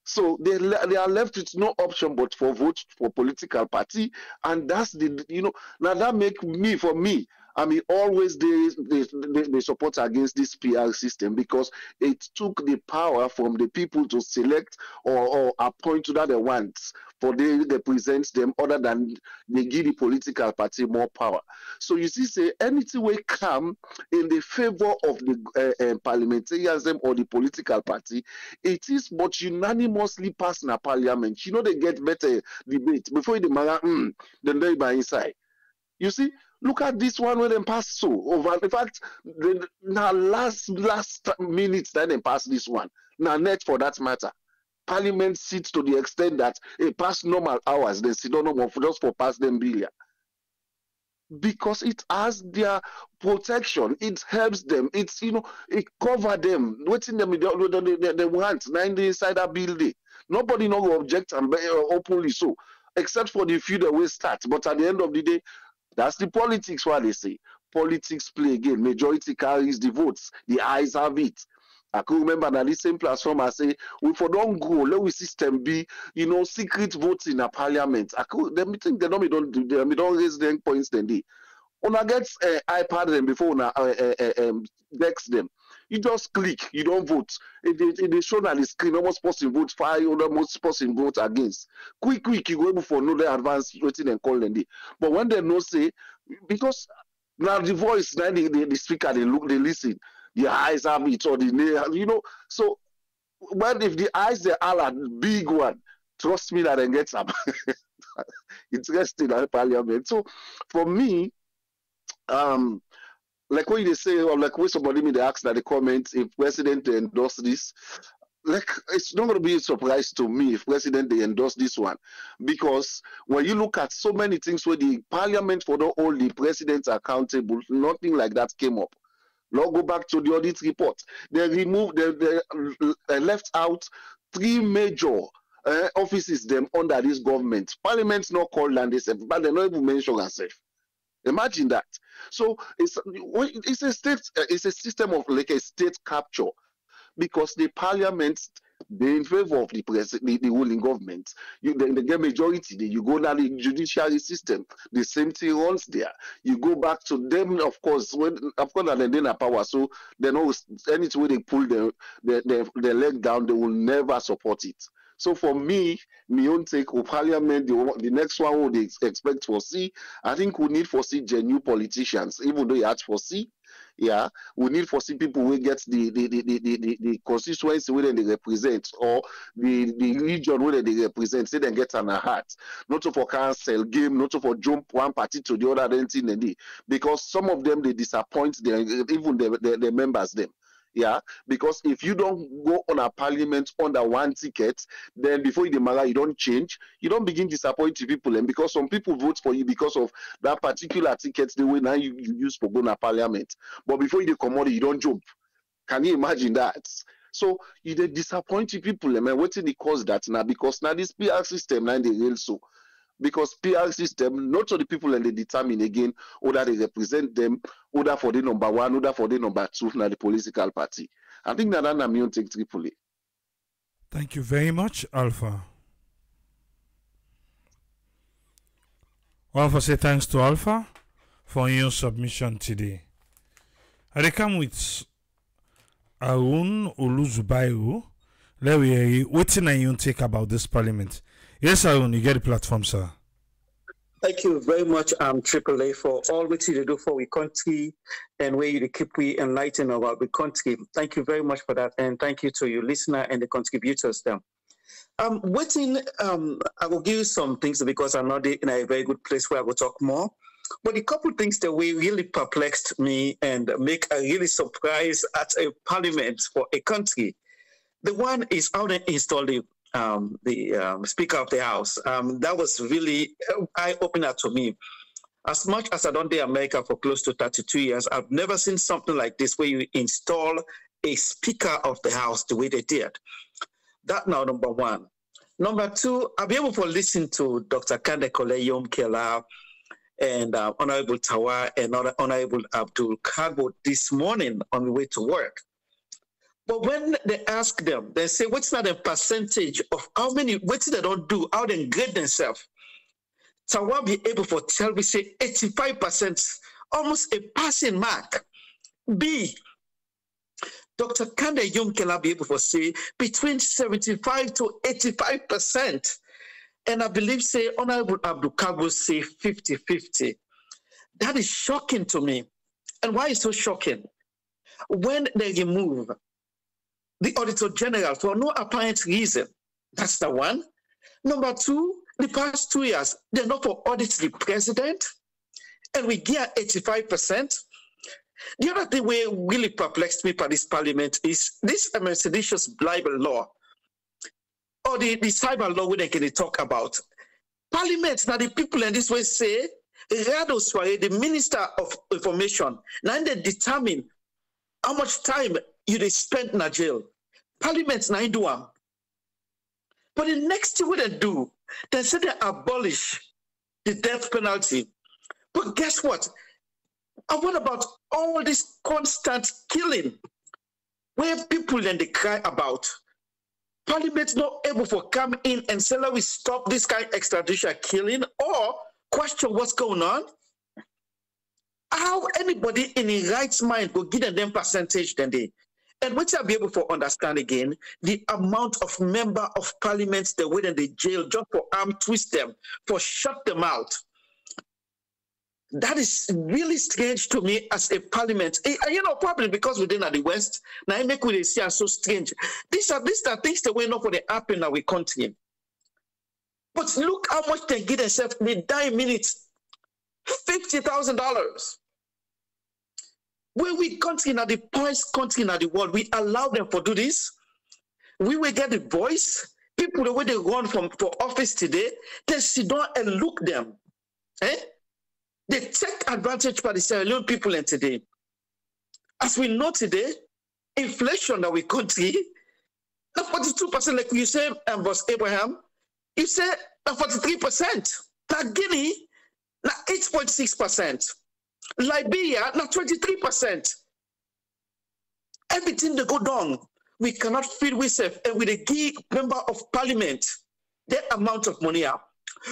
So they are left with no option but for vote for political party, and that's the, you know, now that make me, for me, I mean, always they support against this PR system because it took the power from the people to select or appoint to that they want for they represent them, other than they give the political party more power. So you see, say anything will come in the favor of the parliamentarianism or the political party, it is but unanimously passed in a parliament. You know, they get better debate before the then they by inside. You see, look at this one where they pass so over. In fact, now last minutes then they pass this one. Now next for that matter. Parliament sits to the extent that it past normal hours, they sit on just for past them billion. Because it has their protection, it helps them, it's, you know, it cover them. What's in them they want 90 inside that building. Nobody no go object and openly so, except for the few that will start. But at the end of the day, that's the politics what they say. Politics play again. Majority carries the votes. The eyes have it. I could remember that this same platform I say, we for don't go, let we system be, you know, secret votes in a parliament. I could them think they don't raise them points then they. When I get iPad them before una text them. You just click, you don't vote. It they show on the screen almost person vote for, almost person vote against. Quick, you go able for no the advance waiting and call them. But when they no say, because now the voice, now the speaker, they look, they listen. The eyes have it or the you know. So when if the eyes they are a big one, trust me that they get some interesting at parliament. So for me, like what you say, or like when somebody me they ask that the comment if president endorse this, like it's not going to be a surprise to me if president they endorse this one, because when you look at so many things where the parliament for the hold the president accountable, nothing like that came up. Now go back to the audit report. They removed, they left out 3 major offices them under this government. Parliament's not called and they said, but they not even mention themselves. Imagine that. So it's a state, it's a system of like a state capture, because the parliament they in favor of the president, the ruling government. They get majority. You go down the judiciary system. The same thing runs there. You go back to them, of course. They're in power, so they know anything they pull their leg down, they will never support it. So for me, my own take of Parliament, the next one would expect for see. I think we need for see genuine politicians, even though you had for see. Yeah, we need for see people who get the constituency where they represent, or the region where they represent, say they get an heart. Not for cancel game, not for jump one party to the other, anything, because some of them they disappoint even the members them. Yeah, because if you don't go on a parliament under one ticket, then before you you don't change, you don't begin disappointing people. And because some people vote for you because of that particular ticket, the way now you use for going to parliament. But before you come out, you don't jump. Can you imagine that? So you disappoint people. I mean, what's the cause that now? Because now this PR system now they real so. Because PR system, not all the people and they determine again whether they represent them, whether for the number one, whether for the number two, now the political party. I think that I'm going to take Tripoli. Thank you very much, Alpha. Alpha say thanks to Alpha for your submission today. I come with Arun Oluzubairu. Let me hear you. What do you think about this parliament? Yes, Arun, you get the platform, sir. Thank you very much, AAA, for all what you do for the country and where you keep we enlightened about the country. Thank you very much for that, and thank you to your listener and the contributors there. I will give you some things because I'm not in a very good place where I will talk more. But a couple of things that really perplexed me and make a really surprise at a parliament for a country. The one is how they install the Speaker of the House. That was really eye-opener to me. As much as I don't do America for close to 32 years, I've never seen something like this where you install a Speaker of the House the way they did. That now, number one. Number two, I'll be able to listen to Dr. Kande Koleyom Kela and Honorable Tawa and Honorable Abdul Kagbo this morning on the way to work. But when they ask them, they say, what's not a percentage of how many, what they don't do, how they grade themselves? Tawa be able to tell me, say 85%, almost a passing mark. B, Dr. Kande Yumkela be able to say between 75 to 85%. And I believe, say, Honorable Abdul Kagbo say 50-50. That is shocking to me. And why is it so shocking? When they remove the Auditor General for no apparent reason, that's the one. Number two, the past 2 years, they're not for audit the president, and we get 85%. The other thing that really perplexed me by this parliament is this seditious libel law, or the cyber law where they can talk about. Parliament, now the people in this way say, Rado Sware, the Minister of Information, now they determine how much time you spend in a jail. Parliament now do them. But the next thing what they do, they say they abolish the death penalty. But guess what? And what about all this constant killing where people then they cry about? Parliament not able to come in and say, let me stop this kind of extradition killing or question what's going on? How anybody in the right mind will give them percentage then they? And what I'll be able to understand again, the amount of member of parliament they went in the jail just for arm twist them, for shut them out. That is really strange to me as a parliament. You know, probably because we're in the West, now I make we see are so strange. These are things that we know for the happen in our country. But look how much they give themselves in the 9 minutes. $50,000. When we country in the poorest country in the world, we allow them to do this. We will get the voice. People the way they run for office today, they sit down and look them. They take advantage by the Sierra Leone people in today. As we know today, inflation that we country, not 42%, like you say, was Abraham, you say 43%. Now Guinea, now 8.6%. Liberia, now 23%. Everything they go down, we cannot feed ourselves and with a key member of parliament that amount of money up.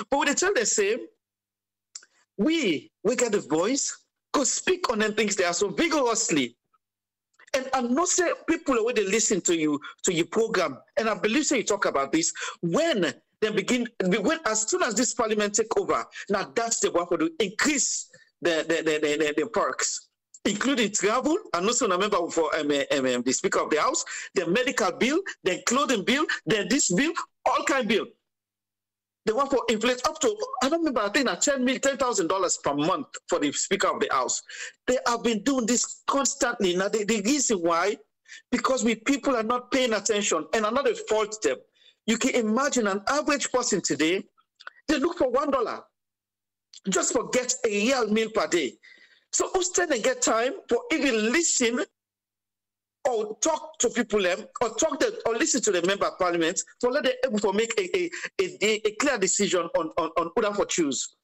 But when they tell the same, we get the voice, go speak on them things they are so vigorously. And I know say people when they listen to your program, and I believe say you talk about this, when they begin, when as soon as this parliament take over, now that's the one for to increase the perks, including travel. And also remember for the Speaker of the House, the medical bill, the clothing bill, the this bill, all kind of bill. They want for inflate up to, I don't remember, I think $10,000 per month for the Speaker of the House. They have been doing this constantly. Now, the reason why, because people are not paying attention, and another fault them. You can imagine an average person today, they look for $1 just for get a real meal per day. So instead they get time for even listen or talk to people or listen to the member of parliament to let them able to make a clear decision on who for choose.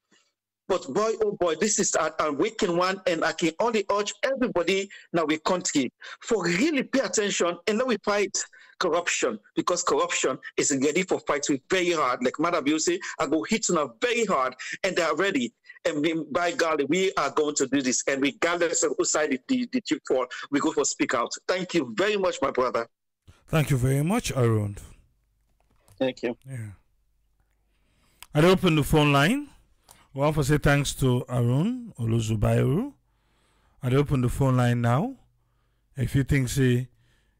But boy, oh boy, this is a waking one, and I can only urge everybody now we country for really pay attention and let we fight corruption, because corruption is ready for fight with very hard. Like Maada will say, I go hit on very hard, and they are ready. And by golly, we are going to do this. And regardless of whose side the tip for, we go for speak out. Thank you very much, my brother. Thank you very much, Aaron. Thank you. Yeah. I'd open the phone line. I want to say thanks to Aaron Oluzubairu. I'd open the phone line now. If you think, say,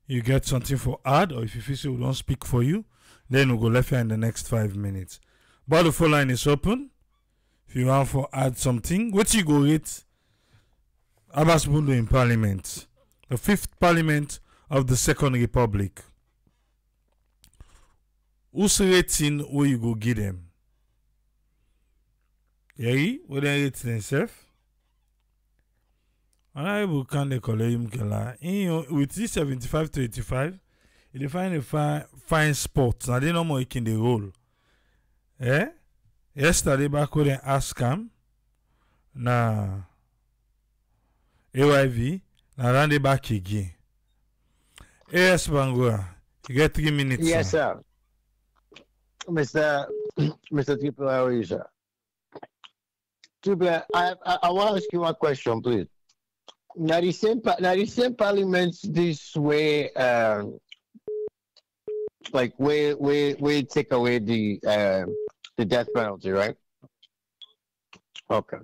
you get something for ad, or if you feel say we don't speak for you, then we'll go left here in the next 5 minutes. But the phone line is open. If you want to add something, what you go rate Abass Bundu in Parliament, the 5th Parliament of the Second Republic. Who's rating where you go give them? Yeah, what they rate themselves? Honorable Kande Koleim Kela, with this 75 to 85, you find a fine spot. Now they no more in the role. Eh? Yesterday, back when they asked him, na AYV, na run the back again. Yes, Bangura, you get 3 minutes. Yes, sir. Mr. Triple, how are you, sir? Triple, I want to ask you one question, please. Now the same parliaments this way, like we take away the death penalty, right? Okay.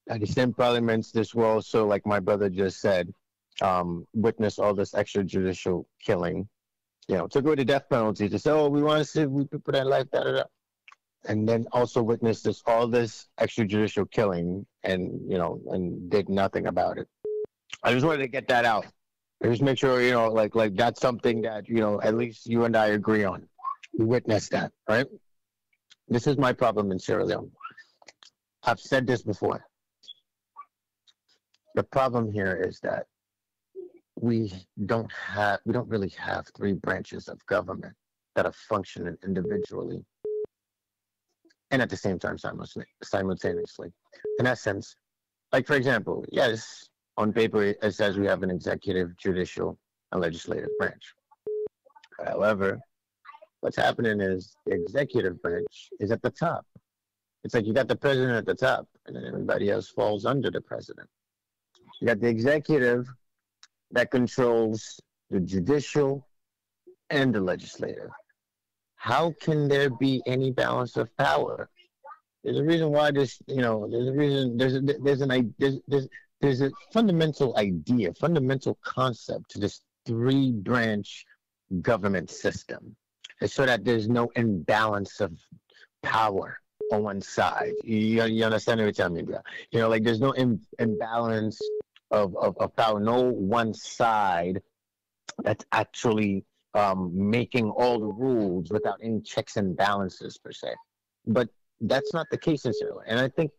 Now the same parliaments this will also, like my brother just said, witness all this extrajudicial killing. You know, took away the death penalty to say, oh, we want to see people that life, da da da. And then also witnessed all this extrajudicial killing, and and did nothing about it. I just wanted to get that out. I just make sure, like that's something that, at least you and I agree on. We witnessed that, right? This is my problem in Sierra Leone. I've said this before. The problem here is that we don't really have 3 branches of government that are functioning individually and at the same time simultaneously. In essence, like for example, yes, on paper it says we have an executive, judicial, and legislative branch. However, what's happening is the executive branch is at the top. It's like you got the president at the top, and then everybody else falls under the president. You got the executive that controls the judicial and the legislative. How can there be any balance of power? There's a reason why this, there's a fundamental idea, fundamental concept to this 3-branch government system. It's so that there's no imbalance of power on one side. You understand what I mean? Like there's no imbalance of power. No one side that's actually making all the rules without any checks and balances per se. But that's not the case in Sierra Leone. And I think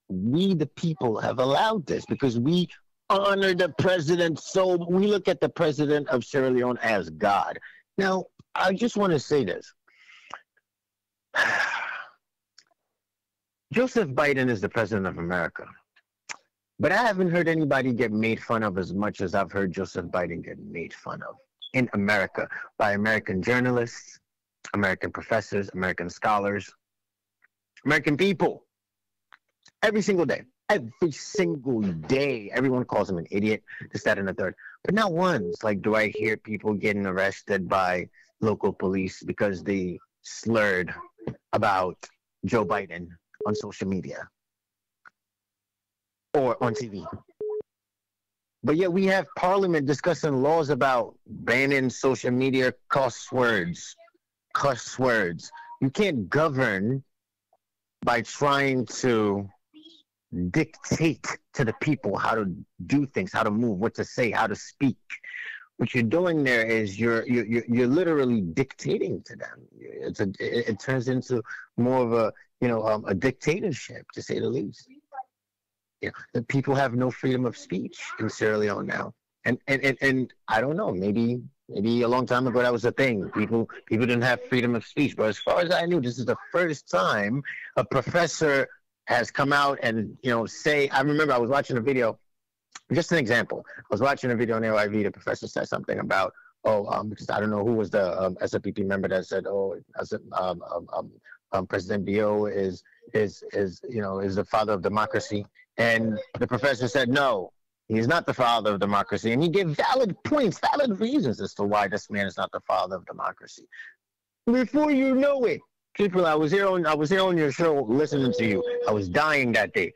we, the people, have allowed this because we honor the president. So we look at the president of Sierra Leone as God. Now, I just want to say this. Joseph Biden is the president of America. But I haven't heard anybody get made fun of as much as I've heard Joseph Biden get made fun of in America by American journalists, American professors, American scholars, American people. Every single day. every single day. Everyone calls him an idiot, this, that, and the third. But not once, like, do I hear people getting arrested by local police because they slurred about Joe Biden on social media or on TV. But yet we have Parliament discussing laws about banning social media cuss words. You can't govern by trying to dictate to the people how to do things, how to move, what to say, how to speak. What you're doing there is you're literally dictating to them. It turns into more of a dictatorship, to say the least. The people have no freedom of speech in Sierra Leone now, and I don't know, maybe a long time ago that was a thing. People didn't have freedom of speech, but as far as I knew, this is the first time a professor has come out and say. I remember I was watching a video. Just an example. I was watching a video on AIV. The professor said something about, because I don't know who was the SLPP member that said, President Bio is the father of democracy. And the professor said, no, he's not the father of democracy. And he gave valid points, valid reasons as to why this man is not the father of democracy. Before you know it, people, I was here on your show listening to you. I was dying that day.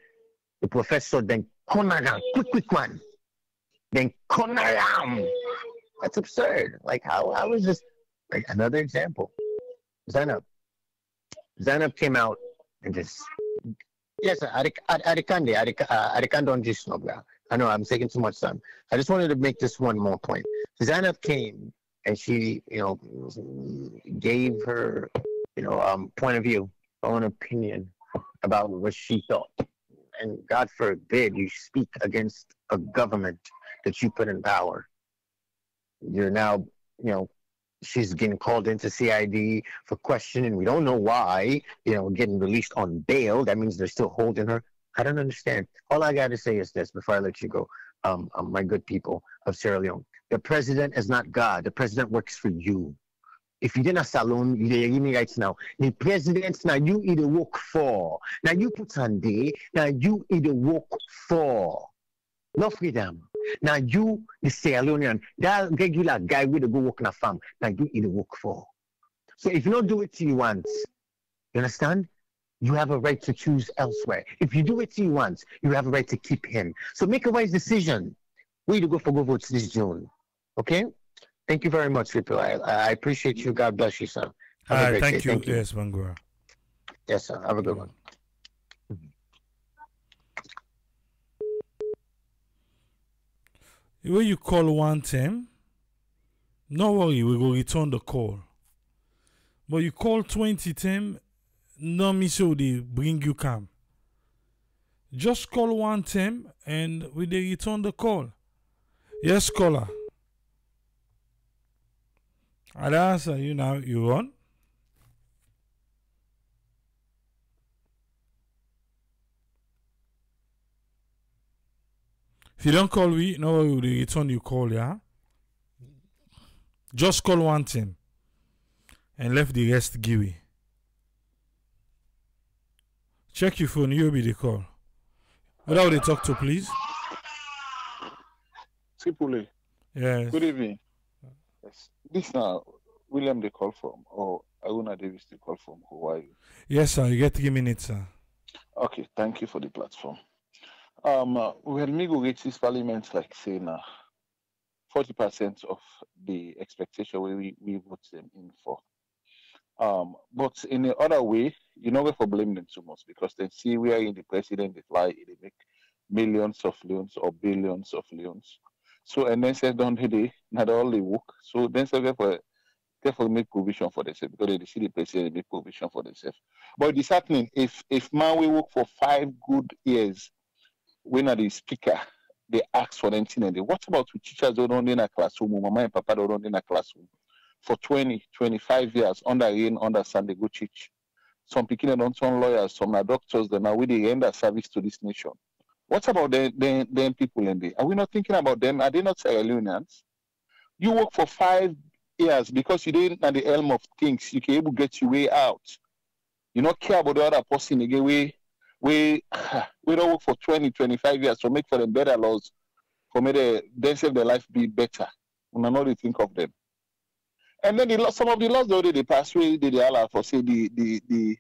The professor then quick one. Then that's absurd. Like how is this? Like another example. Zainab came out and just yes, Arikando on Jisnobla. I know I'm taking too much time. I just wanted to make this one more point. Zainab came and she, gave her, point of view, her own opinion about what she thought. And God forbid you speak against a government that you put in power. You're now, she's getting called into CID for questioning. We don't know why, getting released on bail. That means they're still holding her. I don't understand. All I got to say is this before I let you go, my good people of Sierra Leone. The president is not God. The president works for you. If you didn't salon, you're me right now. The president, now you either work for. Now you put on day, now you either work for. No freedom. Now you, the Sierra Leonean, that regular guy with the go work in a farm, now you either work for. So if you don't do it to you once, you understand? You have a right to choose elsewhere. If you do it to you once, you have a right to keep him. So make a wise decision. Where to go for go votes this June. Okay? Thank you very much, people. I appreciate you. God bless you, sir. Have a great day. Thank you. Yes, Bangura. Yes, sir. Have a good one. When you call one time, no worry, we will return the call. But you call 20 times, no me so they bring you come. Just call one time and we will return the call. Yes, caller. I'll answer you now. You on? If you don't call we, no worry, we'll return your call, yeah? Just call one time and left the rest give it. Check your phone, you'll be the call. What are they talk to, please? Sipule. Yes. Good evening. Yes. This now William they call from, or Aruna Davis they call from. Who are you? Yes, sir. You get 3 minutes, sir. Okay, thank you for the platform. When me go reach this parliament, like say now, 40% of the expectation we vote them in for. But in the other way, you know, we for blame them too much because they see we are in the president, they fly, they make millions of loans or billions of loans. So and then say don't they not all they work. So then say therefore make provision for themselves because they see the president make provision for themselves. But it's happening if man we work for 5 good years, when are the speaker they ask for anything and they what about with teachers who don't in a classroom, mama and papa don't in a classroom for 20, 25 years under rain, under sun they go teach. Some people don't turn lawyers, some are doctors, then now we they render service to this nation. What about them people in there? Are we not thinking about them? Are they not Sierra Leoneans? You work for 5 years because you didn't at the helm of things, you can able to get your way out. You not care about the other person again way we don't work for 20, 25 years to make for them better laws, for me they save their life be better. We not really think of them. And then some of the laws already passed away, they allow for say the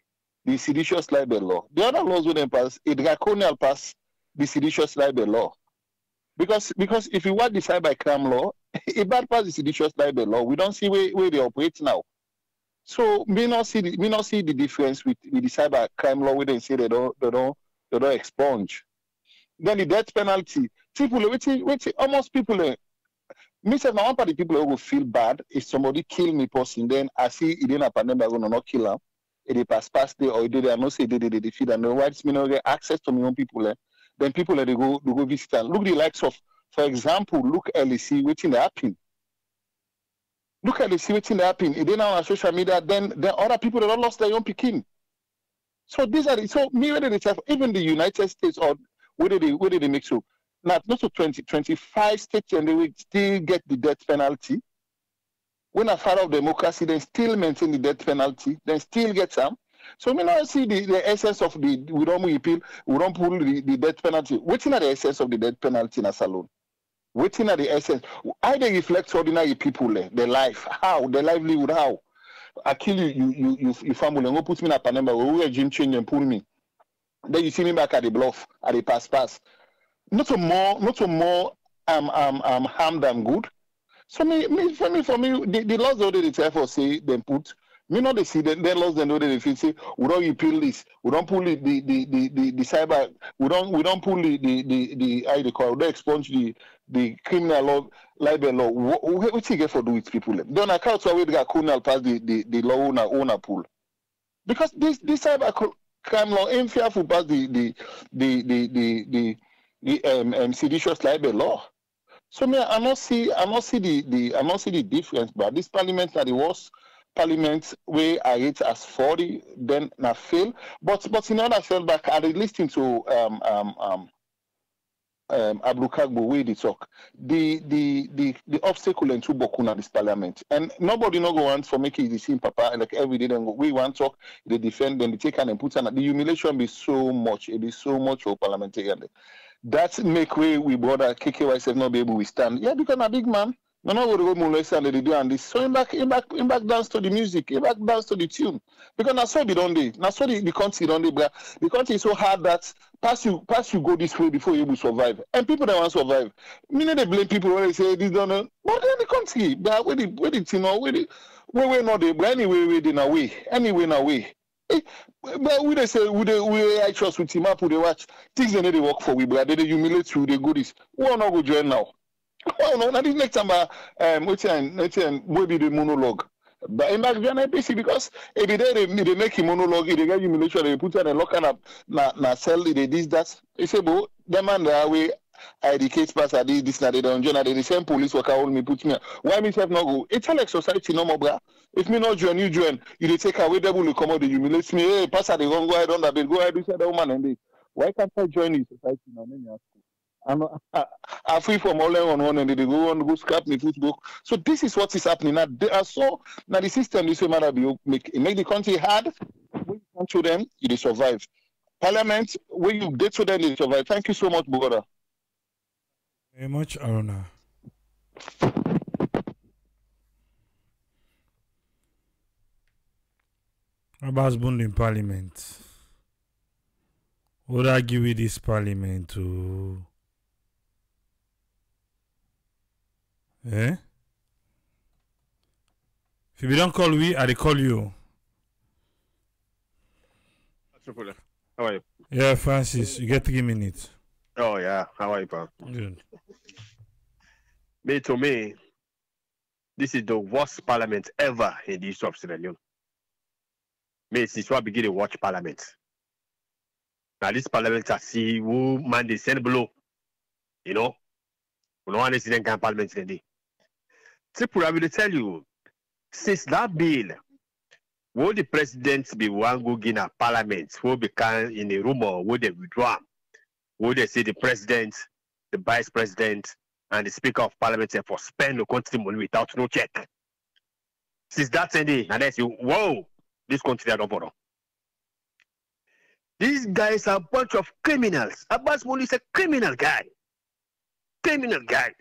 seditious libel law. The other laws when they pass, a draconian pass the seditious libel law. Because if you want the cybercrime law, it bypass the seditious libel law. We don't see where they operate now. So we not see the difference with the cybercrime law where they say they don't expunge. Then the death penalty. People almost people myself now one part of the people who will feel bad if somebody kill me person, then I see it didn't happen, them gonna not kill them. It pass day or they not say they feed and the whites me not get access to my own people. Then people they go visit and look the likes of, for example, look LEC waiting to happen. Look at LEC waiting to happen. It then on social media, then other people that lost their own picking. So these are me whether they have even the United States or whether they make so not to 25 states and they will still get the death penalty. When a father of democracy, they still maintain the death penalty, they still get some. So we now see the essence of we don't pull the death penalty. Waiting at the essence of the death penalty in a salon. Waiting at the essence. How they reflect ordinary people, their life, how, their livelihood, how. I kill you family, and put me in a Panama, we a gym change and pull me. Then you see me back at the bluff, at the pass. Not so more harm than good. So for me, the laws already therefore say them put. Me not they see the laws they know they feel say we don't repeal this, we don't pull the cyber, we don't pull the how they call, we don't expunge the criminal law, libel law. What you get for do with people? Don't account for where they got criminal pass the law owner pool. Because this cyber crime law ain't fearful pass the seditious libel law. So me I not see the difference, but this parliament are the worst parliament where I rate as 40, then I fail. But in order fell back, I listening to Abdulkagbo where they talk. The obstacle and two bokuna this parliament. And nobody no go want for making the same papa like every day then go, we want talk, they defend, then they take and put on the humiliation be so much, it be so much for parliamentarian. That make way we brother KKY not be able to stand. Yeah, because I'm a big man. No, no, we go molest and they do and this. So in back dance to the music, in back dance to the tune. Because that's what they don't do. That's what the country don't do. The country is so hard that pass you go this way before you able to survive. And people that want to survive. Meaning they blame people when they say this don't know. But in the country, but where we not there, but anyway they na way. Anyway na way. But we they say we I trust with team up who they watch things they work for we but they humiliate you, they go this. We are not go join now. Well, no, not this next time. Maybe the monologue. But in back then, because every day they make a monologue, they get humiliation, they put on a lock up, na sell, they this that. They say, "Bo, the man that way I educate pass, I did this, that they don't join, they the same police worker hold me, put me. Why me self not go? It's like society no more, bra. If me not join, you join. You they take away the will come out, they humiliate me. Hey, pass the wrong go ahead on that, they go ahead do say the woman and they. Why can't I join in society now? I'm free from all on one and they go on go scrap me football. So this is what is happening now. They are so now the system this way matter be make the country hard. When you come to them, they survive. Parliament, when you get to them, they survive. Thank you so much, brother. Very much, Aruna. Abass Bundu in Parliament. Would I give you this Parliament to? Eh? If you don't call we, I call you. How are you? Yeah, Francis, you get 3 minutes. Oh yeah, how are you, pal? Good. To me, this is the worst parliament ever in the history of Sierra Leone. Since I begin to watch parliament. Now this parliament I see who man they send below. You know? We don't want to see them kind parliament in the day. Triple, I will tell you, since that bill, will the president be one go in a parliament, will become in a rumor, will they withdraw? Will they say the president, the vice president, and the speaker of parliament for spend the country money without no check? Since that day, and they say, whoa, this country I don't borrow. These guys are a bunch of criminals. Abass Bundu is a criminal guy. Criminal guy.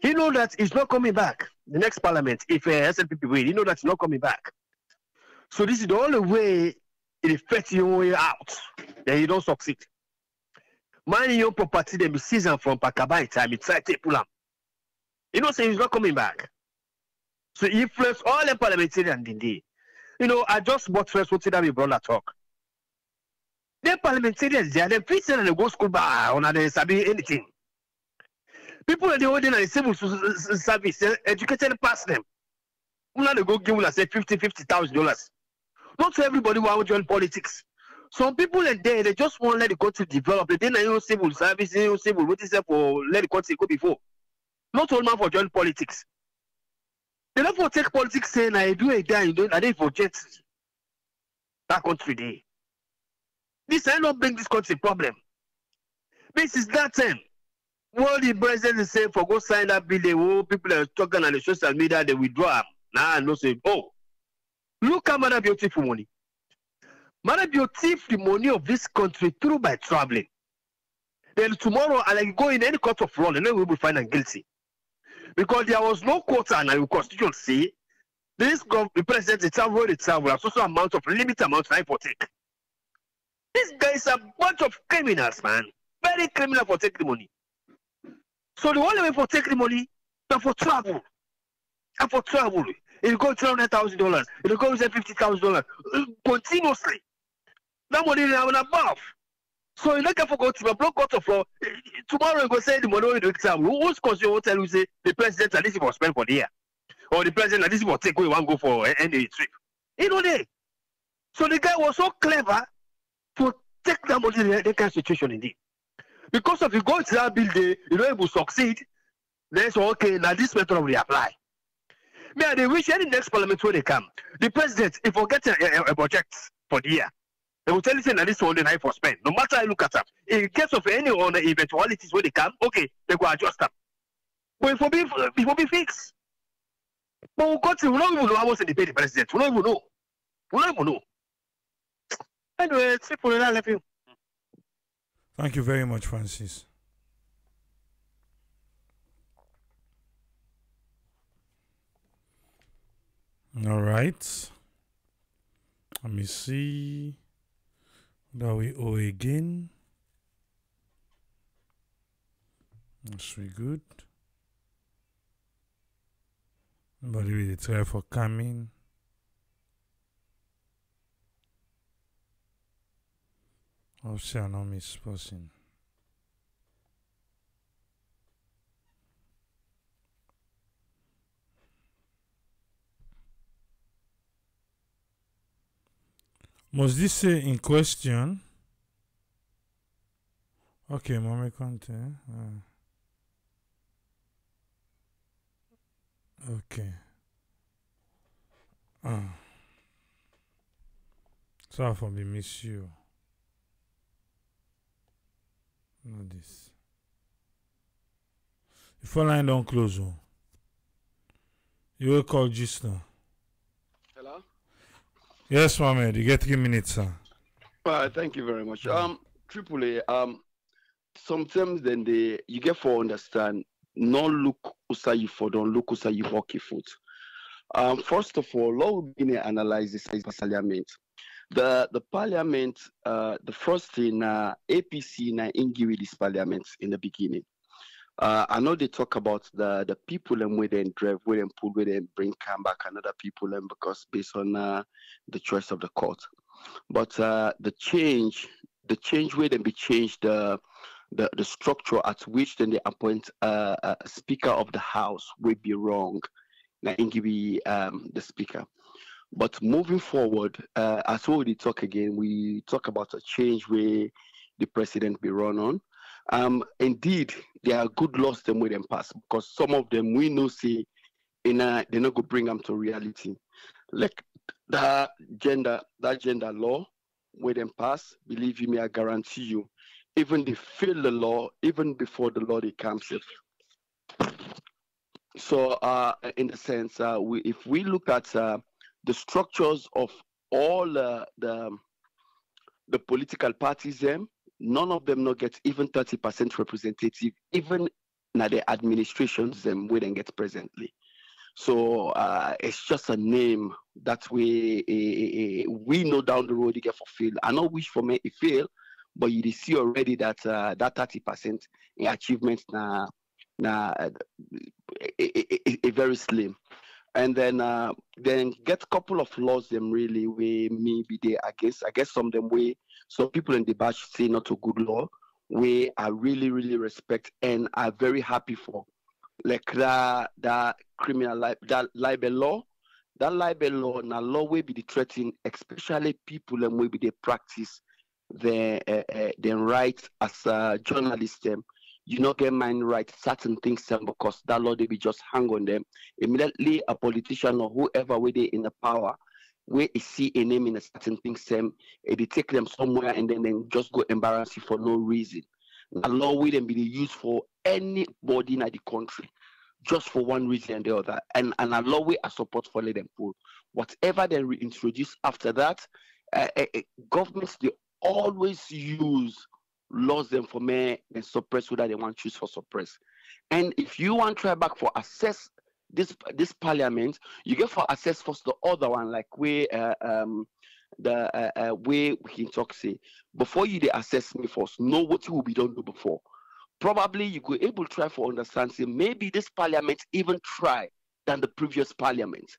He know that he's not coming back. The next parliament, if SLPP win, he know that he's not coming back. So this is the only way it affects your way out. Then you don't succeed. Money your property, then be season from Pakabai time. He try to pull him. You know, say he's not coming back. So he influence all the parliamentarians in the. You know, I just bought first what that my brother talk. The parliamentarians, they are the people that go school bar on they sabi anything. People that they hold in the civil service, educated past them. Una they go give us say $50,000. Not everybody want to join politics. Some people are there, they just want to let the country develop. They didn't know civil service, they know civil, what is there for let the country go before. Not all man for join politics. They don't for take politics saying I do a die, I don't for jet that country day. This I not bring this country problem. This is that time. What the president is saying for go sign that bill, people are talking on the social media, they withdraw. Now I know say, oh, look at Maada beautiful money. Maada beautiful the money of this country through by traveling. Then tomorrow I like go in any court of law, and then we will find them guilty. Because there was no quota and the constitution say the president the travel a social amount of limited amount of time for take. These guys are a bunch of criminals, man. Very criminal for take the money. So the only way for take the money is for travel. And for travel. It'll go $300,000. It'll go $50,000 continuously. That money is above. So you don't get for go to a block out of law. Tomorrow you go say the money will travel. Who's constitution will tell you say the president at least will spend for the year? Or the president at least will take away one go for any trip. You know they. So the guy was so clever to take that money in that kind of situation indeed. Because if you go to that building, you know, it will succeed, then so okay, now this method will apply. Me, they wish any next parliament when they come, the president, if we get a budget for the year, they will tell you that this one the for spend. No matter how you look at them, in case of any other eventualities when they come, okay, they go adjust them. But it will be fixed. But we got to, we don't even know how much they pay the president. We don't even know. We don't even know. Anyway, it's simple. I love you. Thank you very much, Francis. All right. Let me see that we owe again. That's really good. Nobody really try for coming. Oh, shall not miss person. Must this say in question? Okay, mommy content. Okay. Sorry for me miss you. Not this. The phone line don't close. Oh. You will call just now. Hello? Yes, Mohammed. You get 3 minutes, sir. Thank you very much. Triple A, sometimes then you get for understand, no look usayi for don't look usayi hockey foot. First of all, law will begin to analyze this parliament. The parliament, the first thing, APC na ingi this parliament in the beginning. I know they talk about the people and where they drive, where they pull, where they bring come back another people and because based on the choice of the court. But the change where they be changed the structure at which then they appoint a speaker of the house will be wrong. Now ingi the speaker. But moving forward, as we already talk again, we talk about a change where the president be run on. Indeed, there are good laws them with them pass because some of them we know say they're not gonna bring them to reality. Like that gender law with them pass, believe me, I guarantee you, even they fail the law, even before the law they comes in. So in a sense, if we look at the structures of all the the political parties them, none of them not get even 30% representative, even now the administrations them where they get presently. So it's just a name that we know down the road you get fulfilled. I know wish for me it fail, but you see already that that 30% achievement now a very slim. And then get a couple of laws them really way maybe they against. I guess some of them way some people in the batch say not a good law. We I really respect and are very happy for like that criminal that libel law. That libel law now law will be the threatening, especially people and will be they practice their rights as a journalist them. You not get mind right certain things them because that law they be just hang on them. Immediately a politician or whoever where they in the power where you see a name in a certain thing them, they take them somewhere and then just go embarrass you for no reason. A law will then be used for anybody in the country just for one reason and the other. And a law will a support for let them pull. Whatever they reintroduce after that, governments they always use laws them for me and suppress whether they want to choose for suppress. And if you want to try back for assess this parliament, you get for assess first the other one like where the way we can talk say before you they assess me first, know what you will be done do before. Probably you could able to try for understand say maybe this parliament even try than the previous parliament.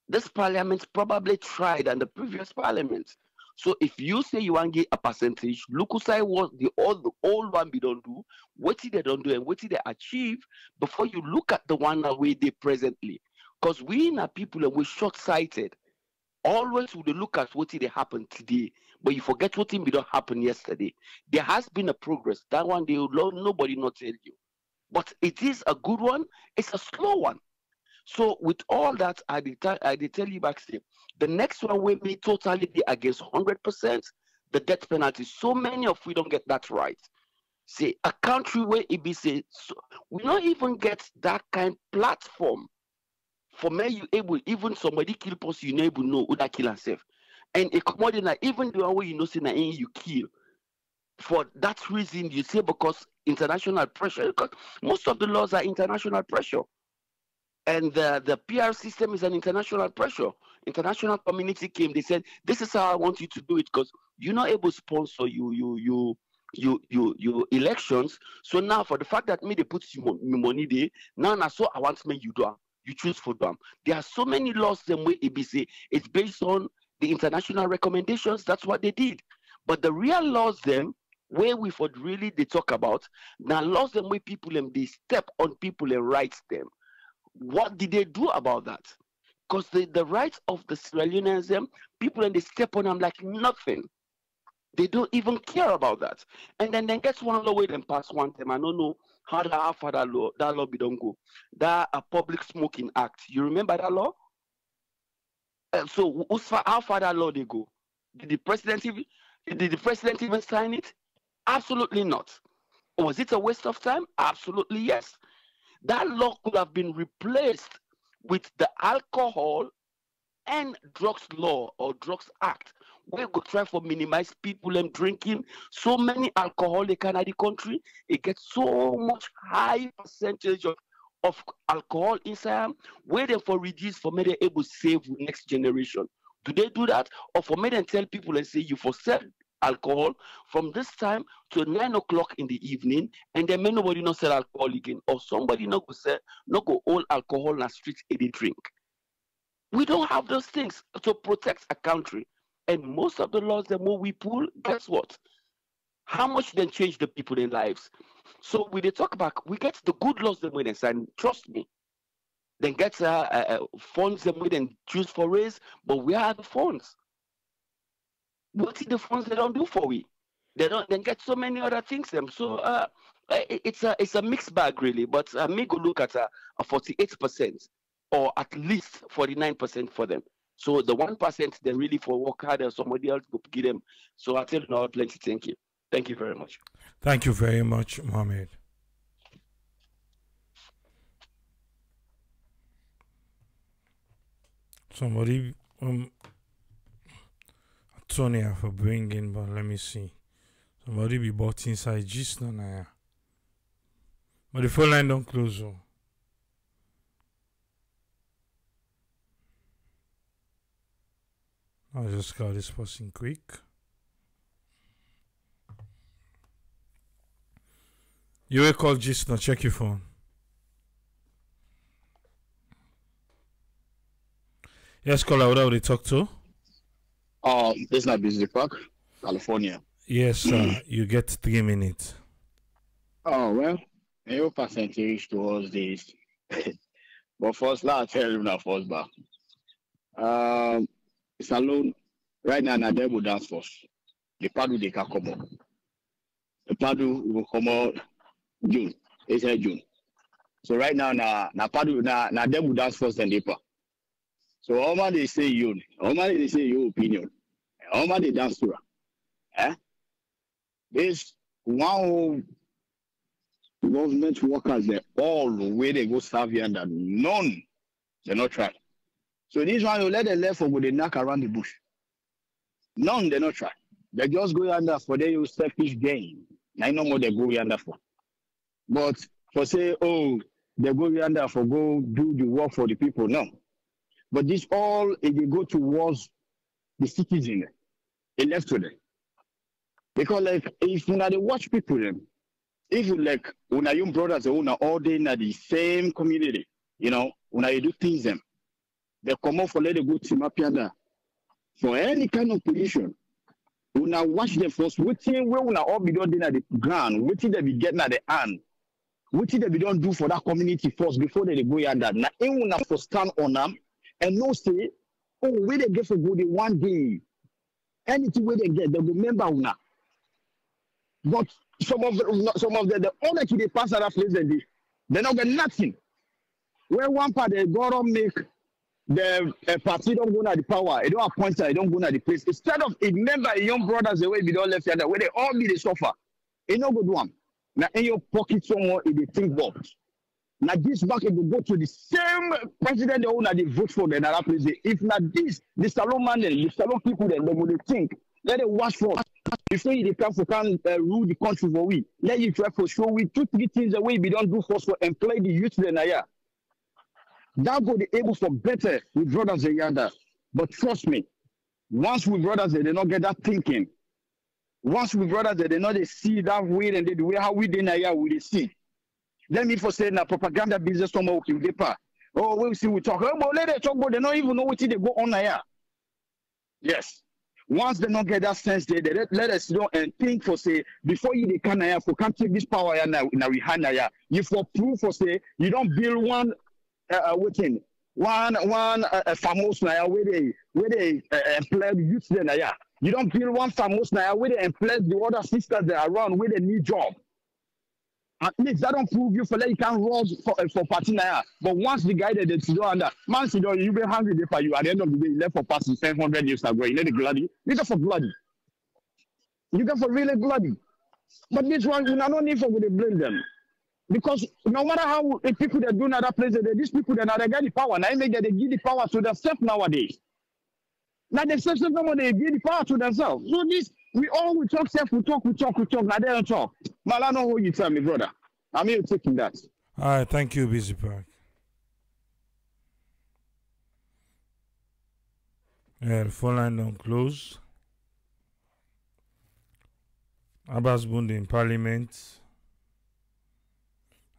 This parliament probably tried than the previous parliament. So if you say you want to get a percentage, look who say what the old one be don't do, what did they don't do and what did they achieve before you look at the one that we did presently. Because we in our people and we're short-sighted. Always would look at what did happen today, but you forget what did not happen yesterday. There has been a progress. That one they nobody not tell you. But it is a good one, it's a slow one. So with all that, I did tell you back then, the next one will be totally be against 100% the death penalty. So many of we don't get that right. See, a country where it be say, so we don't even get that kind of platform. For me, you able even somebody kill person you able know who that kill herself. And a commodity even the one way you know say na you kill. For that reason, you say because international pressure, because most of the laws are international pressure. And the PR system is an international pressure. International community came, they said, this is how I want you to do it because you're not able to sponsor you elections. So now for the fact that me they put you money there, now so I want me you do you choose for them. There are so many laws them way ABC. It's based on the international recommendations. That's what they did. But the real laws them where we would really they talk about now laws them where people them they step on people and rights them. What did they do about that? Because the rights of the Sierra Leoneans them people and they step on them like nothing. They don't even care about that. And then gets one law where them pass one time. I don't know how far that law be don't go. That a public smoking act. You remember that law? So how far that law they go? Did the president even sign it? Absolutely not. Was it a waste of time? Absolutely yes. That law could have been replaced with the alcohol and drugs law or drugs act. We go try for minimize people and drinking so many alcoholic in the country. It gets so much high percentage of alcohol inside. Where them for reduce for me they able to save next generation. Do they do that? Or for me then tell people and say you for sell alcohol from this time to 9 o'clock in the evening and then may nobody not sell alcohol again. Or somebody not go sell, not go all alcohol in the streets and they drink. We don't have those things to protect a country. And most of the laws that more we pull, guess what? How much then change the people in lives? So when they talk about, we get the good laws that we then sign, trust me. Then get funds that we then choose for raise, but we are the funds. What is the funds they don't do for we? They don't then get so many other things them. So it's a mixed bag really, but me go look at a 48% or at least 49% for them. So the 1% they really for work harder, somebody else go give them. So I tell you now plenty. Thank you. Thank you very much. Thank you very much, Mohammed. Somebody Tonya for bringing, but let me see. Somebody be bought inside gist now. But the phone line don't close. Oh. I'll just call this person quick. You will call gist now. Check your phone. Yes, caller. What are they talk to? This is not Busy Park, California. Yes, sir. You get 3 minutes. Oh, well, your percentage towards this. But first, let's tell you now, first back. It's alone. Right now, they will dance first. The Padu, they can come out. The Padu will come out June. It's June. So right now, Padu, they will dance first and deeper. So all man they say you, all man they say your opinion, all man they dance to her. This one government workers, they all the way they go serve here and that none, they not try. So this one you let them left for go they knock around the bush. None they not try. They just go under for their selfish gain. I know what they go under for. But for say, oh, they go under for go do the work for the people, no. But this all, if they go towards the citizen, it left to them. Because like, if you they watch people, them, if you like, when your brothers, they all day in the same community, you know, when you do things them, they come up for let them go to Mapianda for any kind of position. When I watch them first, waiting where we all be done at the ground, waiting they be getting at the hand, waiting they be don't do for that community first before they go yonder. Now, anyone have to stand on them. And no say, oh, where they get for good one day. Anything where they get, they remember now. But some of the all that they pass at that place, they not get nothing. Where one part they go to make the party don't go to the power, they don't appoint her, they don't go to the place. Instead of remember young brothers the way we don't left here, where they all be the suffer. It no good one. Now in your pocket somewhere, if they think about. Now this back it will go to the same president they own that they vote for the another president. If not this, the Salon man, the Salon people, then they will think. Let them watch for us. Before they come rule the country for we. Let you try for sure. We 2-3 things away we don't do first for employ the youth then yeah. That will be able for better with brothers and yonder. But trust me, once we brothers they not get that thinking. Once we brothers they not they see that way and they the way how we did here we see. Let me for say na propaganda business somewhere okay paper. Oh, we see we talk. Oh, but let them talk, but they don't even know what they go on here. Yes. Once they don't get that sense, they let us know and think for say before you they can here for can't take this power here now we hand here. You for proof for say you don't build one famous now where they employ youth then here. You don't build one famous now where they employ the other sisters that are around where they need job. At least that don't prove you for that you can run for party now. But once the guy that is under, man, you be hungry there for you. At the end of the day, you left for party 700 years ago. You let it bloody. You go for bloody. You go for really bloody. But this one, you don't need for to blame them. Because no matter how the people that do another place, these people that they get the power. Now they give the power to themselves nowadays. Now themselves they give the power to themselves. So this we talk self, we talk. Now they don't talk. But I know what you tell me, brother. I'm here taking that. All right, thank you, Busy Park. Yeah, the phone line don't close. Abass Bundu in Parliament.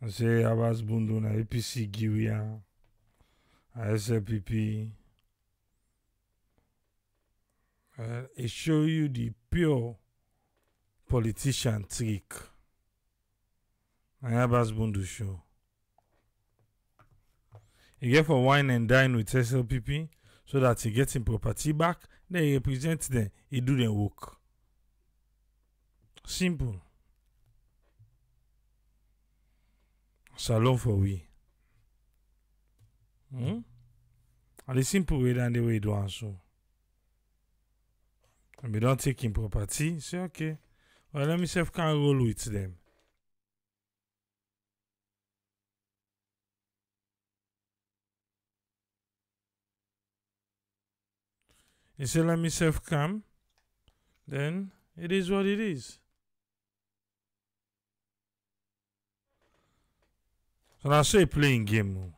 I say Abass Bundu na APC Giwia, SLPP. It show you the pure politician trick. Abass Bundu show. He get for wine and dine with SLPP so that he gets him property back. Then he represents them. He do their work. Simple. Salon for we. And the simple way than the way he do answer. And we don't take him property. Say okay. Well, let me see if I can roll with them. He said, let me self come. then it is what it is. So now say playing game.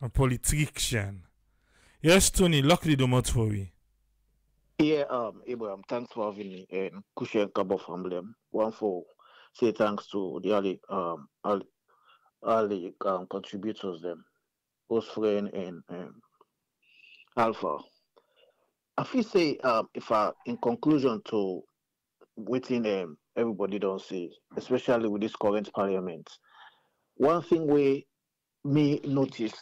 A politician. Yes, Tony, lock the door for me. Yeah, Abraham, thanks for having me. And Kushen Kabo from them. One for say thanks to the early contributors them, both friend and Alpha. I feel say if I in conclusion to waiting everybody don't see, especially with this current parliament, one thing we may notice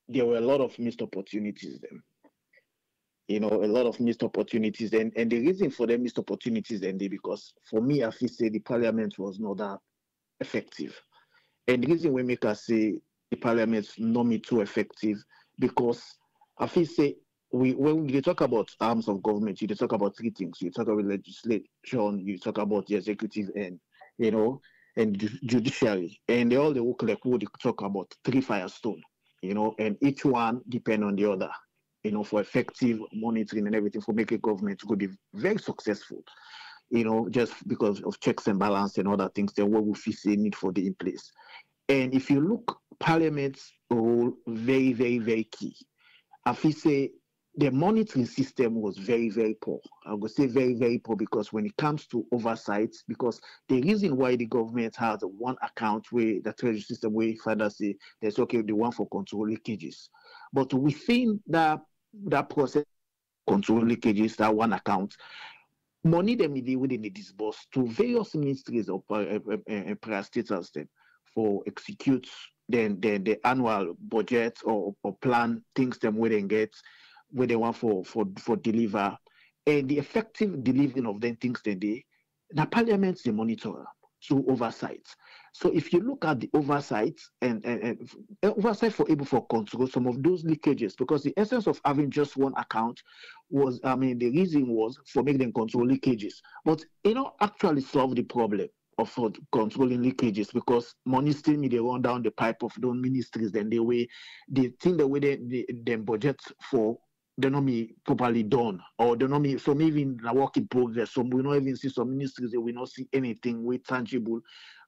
there were a lot of missed opportunities then. You know, a lot of missed opportunities and the reason for the missed opportunities then because for me I feel say the parliament was not that effective. And the reason we make us say the parliament not me too effective because I feel say when we talk about arms of government, you talk about three things. You talk about legislation, you talk about the executive and and judiciary. And they all they work like what they talk about three firestone, and each one depend on the other, for effective monitoring and everything for making government could be very successful. Just because of checks and balance and other things, then what we feel say need for the in place. And if you look, Parliament's role very, very, very key. I feel say the monitoring system was very, very poor. I would say very, very poor because when it comes to oversight, because the reason why the government has one account where the treasury system where fathers say there's the one for control leakages. But within that process, control leakages, that one account, money them within the disburse to various ministries or parastatals them for execute then the annual budget or plan things them where they get where they want for deliver and the effective delivering of them things that they the parliament's the monitor through oversight. So if you look at the oversight and oversight for able for control some of those leakages, because the essence of having just one account was, the reason was for making them control leakages, but actually solve the problem of controlling leakages because money still need to run down the pipe of those ministries. Then the way they think the way they budget for they not be properly done or they not be so maybe in a work in progress. So we not even see some ministries that we not see anything with tangible.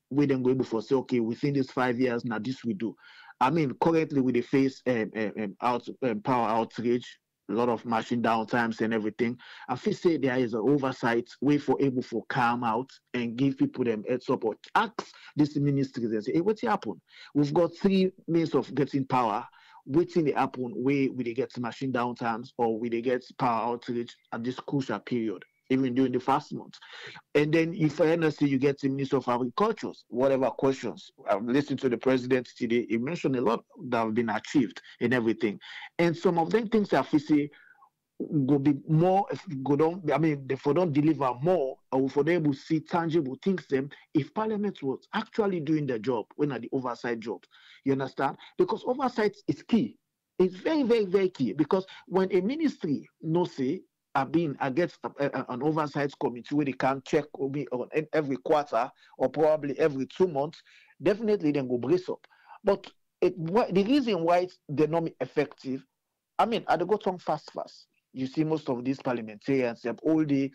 We then go able for say okay within these 5 years now this we do. Currently with the face power outrage, a lot of machine downtimes and everything. I feel say there is an oversight way for able for calm out and give people them heads up or ask these ministries and say, hey, what's happened? We've got three means of getting power. Waiting the happen where we they get machine downtimes or we they get power outrage at this crucial period, even during the first month. And then if I understand you get the Minister of Agriculture, whatever questions. I've listened to the president today, he mentioned a lot that have been achieved and everything. And some of them things that we say go be more go don't they for don't deliver more or for them to see tangible things them if parliament was actually doing their job when at the oversight job. You understand? Because oversight is key. It's very, very, very key because when a ministry no say being against an oversight committee where they can check on every quarter or probably every 2 months, definitely then go brace up. But the reason why they're not effective, I go on fast. You see most of these parliamentarians, they have all the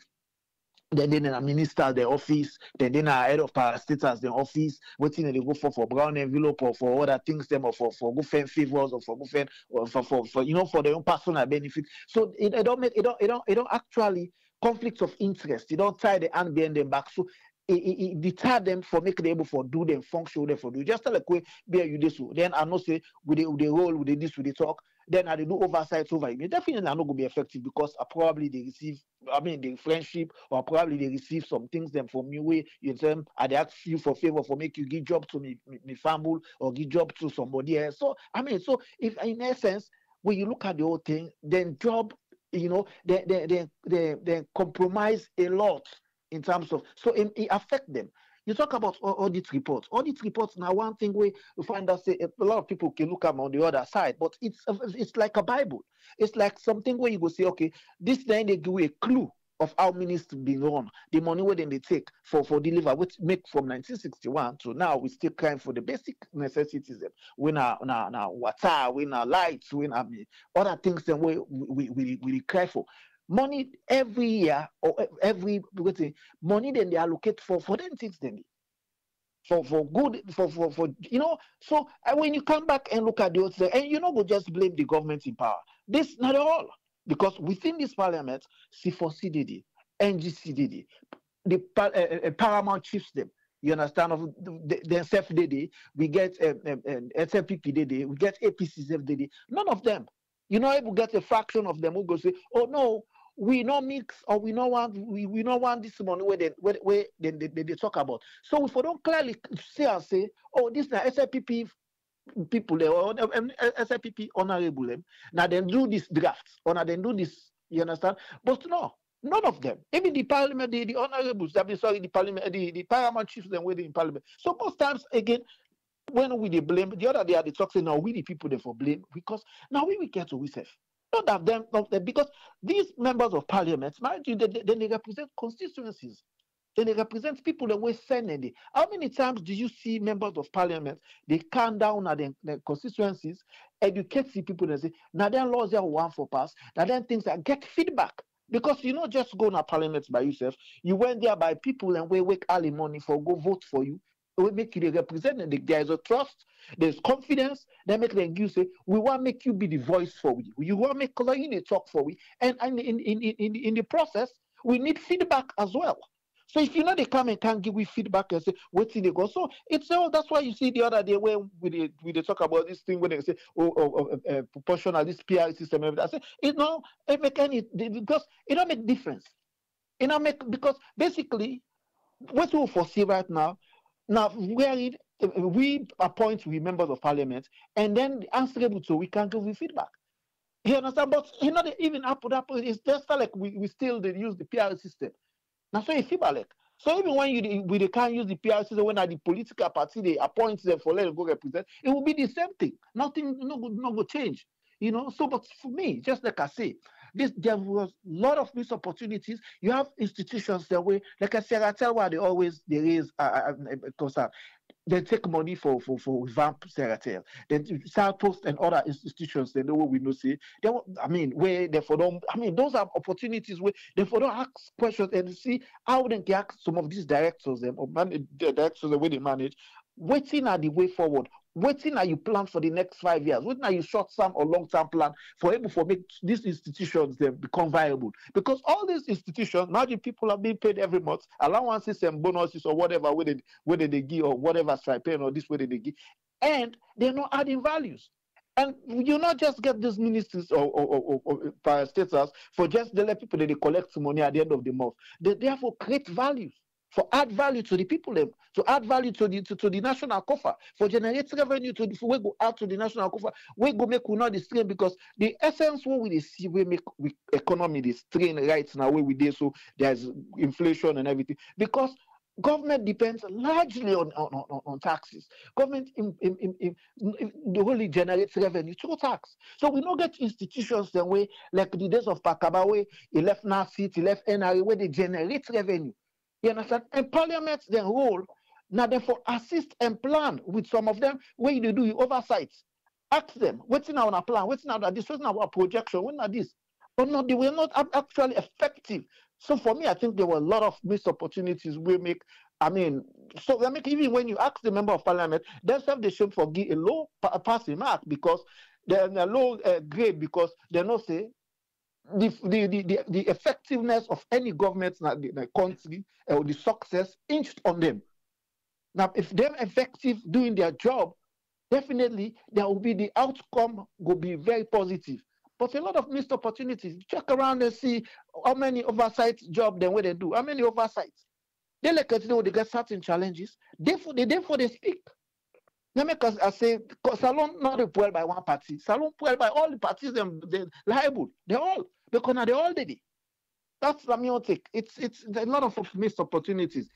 then a minister their office, then a head of parastatals their office, waiting they go for brown envelope or for other things them or for good favors or for good or for their own personal benefit. So it don't actually conflicts of interest. You don't tie the hand behind them back. So it deter them for making them able for do them function them for do. Just tell a quick bear you this. Then I know say with the roll with this with the talk. Then I do oversight over it. Definitely not going to be effective because probably they receive, the friendship or probably they receive some things them from you where you tell them, they ask you for favor for make you give job to me family or give job to somebody else. So, so if in essence, when you look at the whole thing, then job, they compromise a lot in terms of, so it affect them. You talk about audit reports. Audit reports now one thing we find out say a lot of people can look at on the other side, but it's like a Bible. It's like something where you go say, okay, this then they give you a clue of how ministry being run, the money where then they take for deliver, which make from 1961 to now we still crying for the basic necessities. We now water, we now lights, we now other things then we cry for. money every year or every money then they allocate for them things then for good for you know. So when you come back and look at the other, and you know, we just blame the government in power. This not at all, because within this parliament, C4C did it, NGC did it, the paramount chiefs them. You understand? Of the SFDD, we get SFPPDD, we get APCSFDD. None of them. You know, we get a fraction of them who go say, "Oh no, we no mix, or we no want this money where they talk about." So if we don't clearly say, "Oh, this na SFPP people or SFPP honorable them," now then do this draft, or now then do this. You understand? But no. None of them, even the parliament, the honorables, the parliament, the paramount chiefs, them waiting in parliament. So most times, again, when we they blame, the other day they talk saying now we the people they for blame, because now we get to ourselves. Not of them, because these members of parliament, mind you, they represent constituencies. They represent people that were sending. How many times do you see members of parliament, they calm down at the constituencies, educate the people and say, now then laws are one for pass, now then things that get feedback. Because you not just go to parliament by yourself, you went there by people and we wake early morning for go vote for you. We make you the representative. There is a trust, there's confidence. They make them you say, we want to make you be the voice for we. You want to make you talk for we. And in the process, we need feedback as well. So if you know they come and can't give we feedback and say, where did they go? So it's all, that's why you see the other day when we talk about this thing when they say, proportional, this PR system, everything. I say, it make any, because it don't make difference. It don't make, because basically, what we foresee right now where we appoint we members of parliament and then answerable to we can give you feedback. You understand? But you know, even up to that point, it's just like we still use the PR system. Now, so if like, so even when they can't use the PR system, when the political party they appoint them for let them go represent, it will be the same thing. Nothing, no go change. You know. So, but for me, just like I say, there was a lot of missed opportunities. You have institutions that way, like I said, I tell why they raise concern. They take money for revamp Seratel. Then South Post and other institutions, they know what we know say. Where therefore don't. Those are opportunities where therefore don't ask questions and see how they can ask some of these directors them or the directors the way they manage. Waiting are the way forward. Waiting are you plan for the next 5 years? Waiting are you short-term or long-term plan for able for make these institutions them become viable? Because all these institutions, imagine people are being paid every month, allowances and bonuses or whatever whether they give or whatever stipend or this way they give, and they're not adding values. And you not just get these ministers or parastatals for just the let people that they collect money at the end of the month. They therefore create values. For add value to the people, to add value to the national coffer, for generate revenue we go out to the national coffer, we go make we not the strain, because the essence what we see we make economy the strain right now where we do, so there's inflation and everything, because government depends largely on taxes. Government the only generates revenue through tax. So we don't get institutions the way like the days of Pakaba where he left NAFIT, he left NRA where they generate revenue. You understand? And parliament then role now therefore assist and plan with some of them where you do your oversight. Ask them, what's in our plan, what's in our this, what's in our projection, when are this? But no, they were not actually effective. So for me, I think there were a lot of missed opportunities we make. So they make, even when you ask the member of parliament, themselves they should forgive a low passing mark because they're in a low grade, because they not say the effectiveness of any government in the country or the success hinged on them. Now, if they're effective doing their job, definitely there will be the outcome will be very positive. But a lot of missed opportunities. Check around and see how many oversight jobs then what they do. How many oversights? They like to know they get certain challenges. Therefore they speak. They make us say Salon not pulled by one party. Salon pulled by all the parties. They're liable. They're all because now they all did it. That's the main thing. It's a lot of missed opportunities.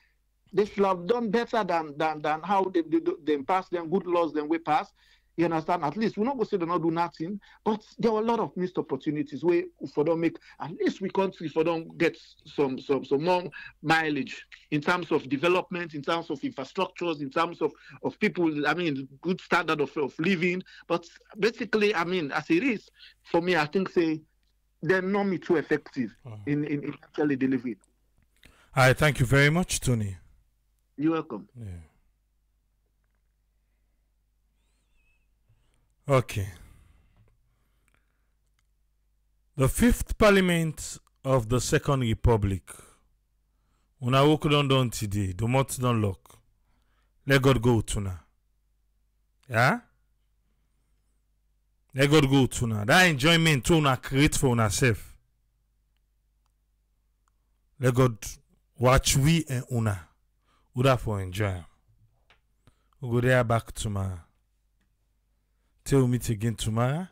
They should have done better than how they pass them good laws than we pass. You understand? At least we're not going to say they not do nothing, but there were a lot of missed opportunities where for don't make at least we country for don't get some more mileage in terms of development, in terms of infrastructures, in terms of people. Good standard of living. But basically, as it is for me, I think say they're not me too effective in actually delivering. All right, thank you very much, Tony. You're welcome. Yeah. Okay. The Fifth Parliament of the Second Republic. Una work done today. The month don't lock. Let God go tuna. Yeah? Let God go tuna. That enjoyment to una create for una self. Let God watch we and una. Uda for enjoy. We go there back tomorrow. Till we meet again tomorrow.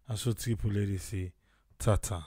And so Triple Lady say, Tata.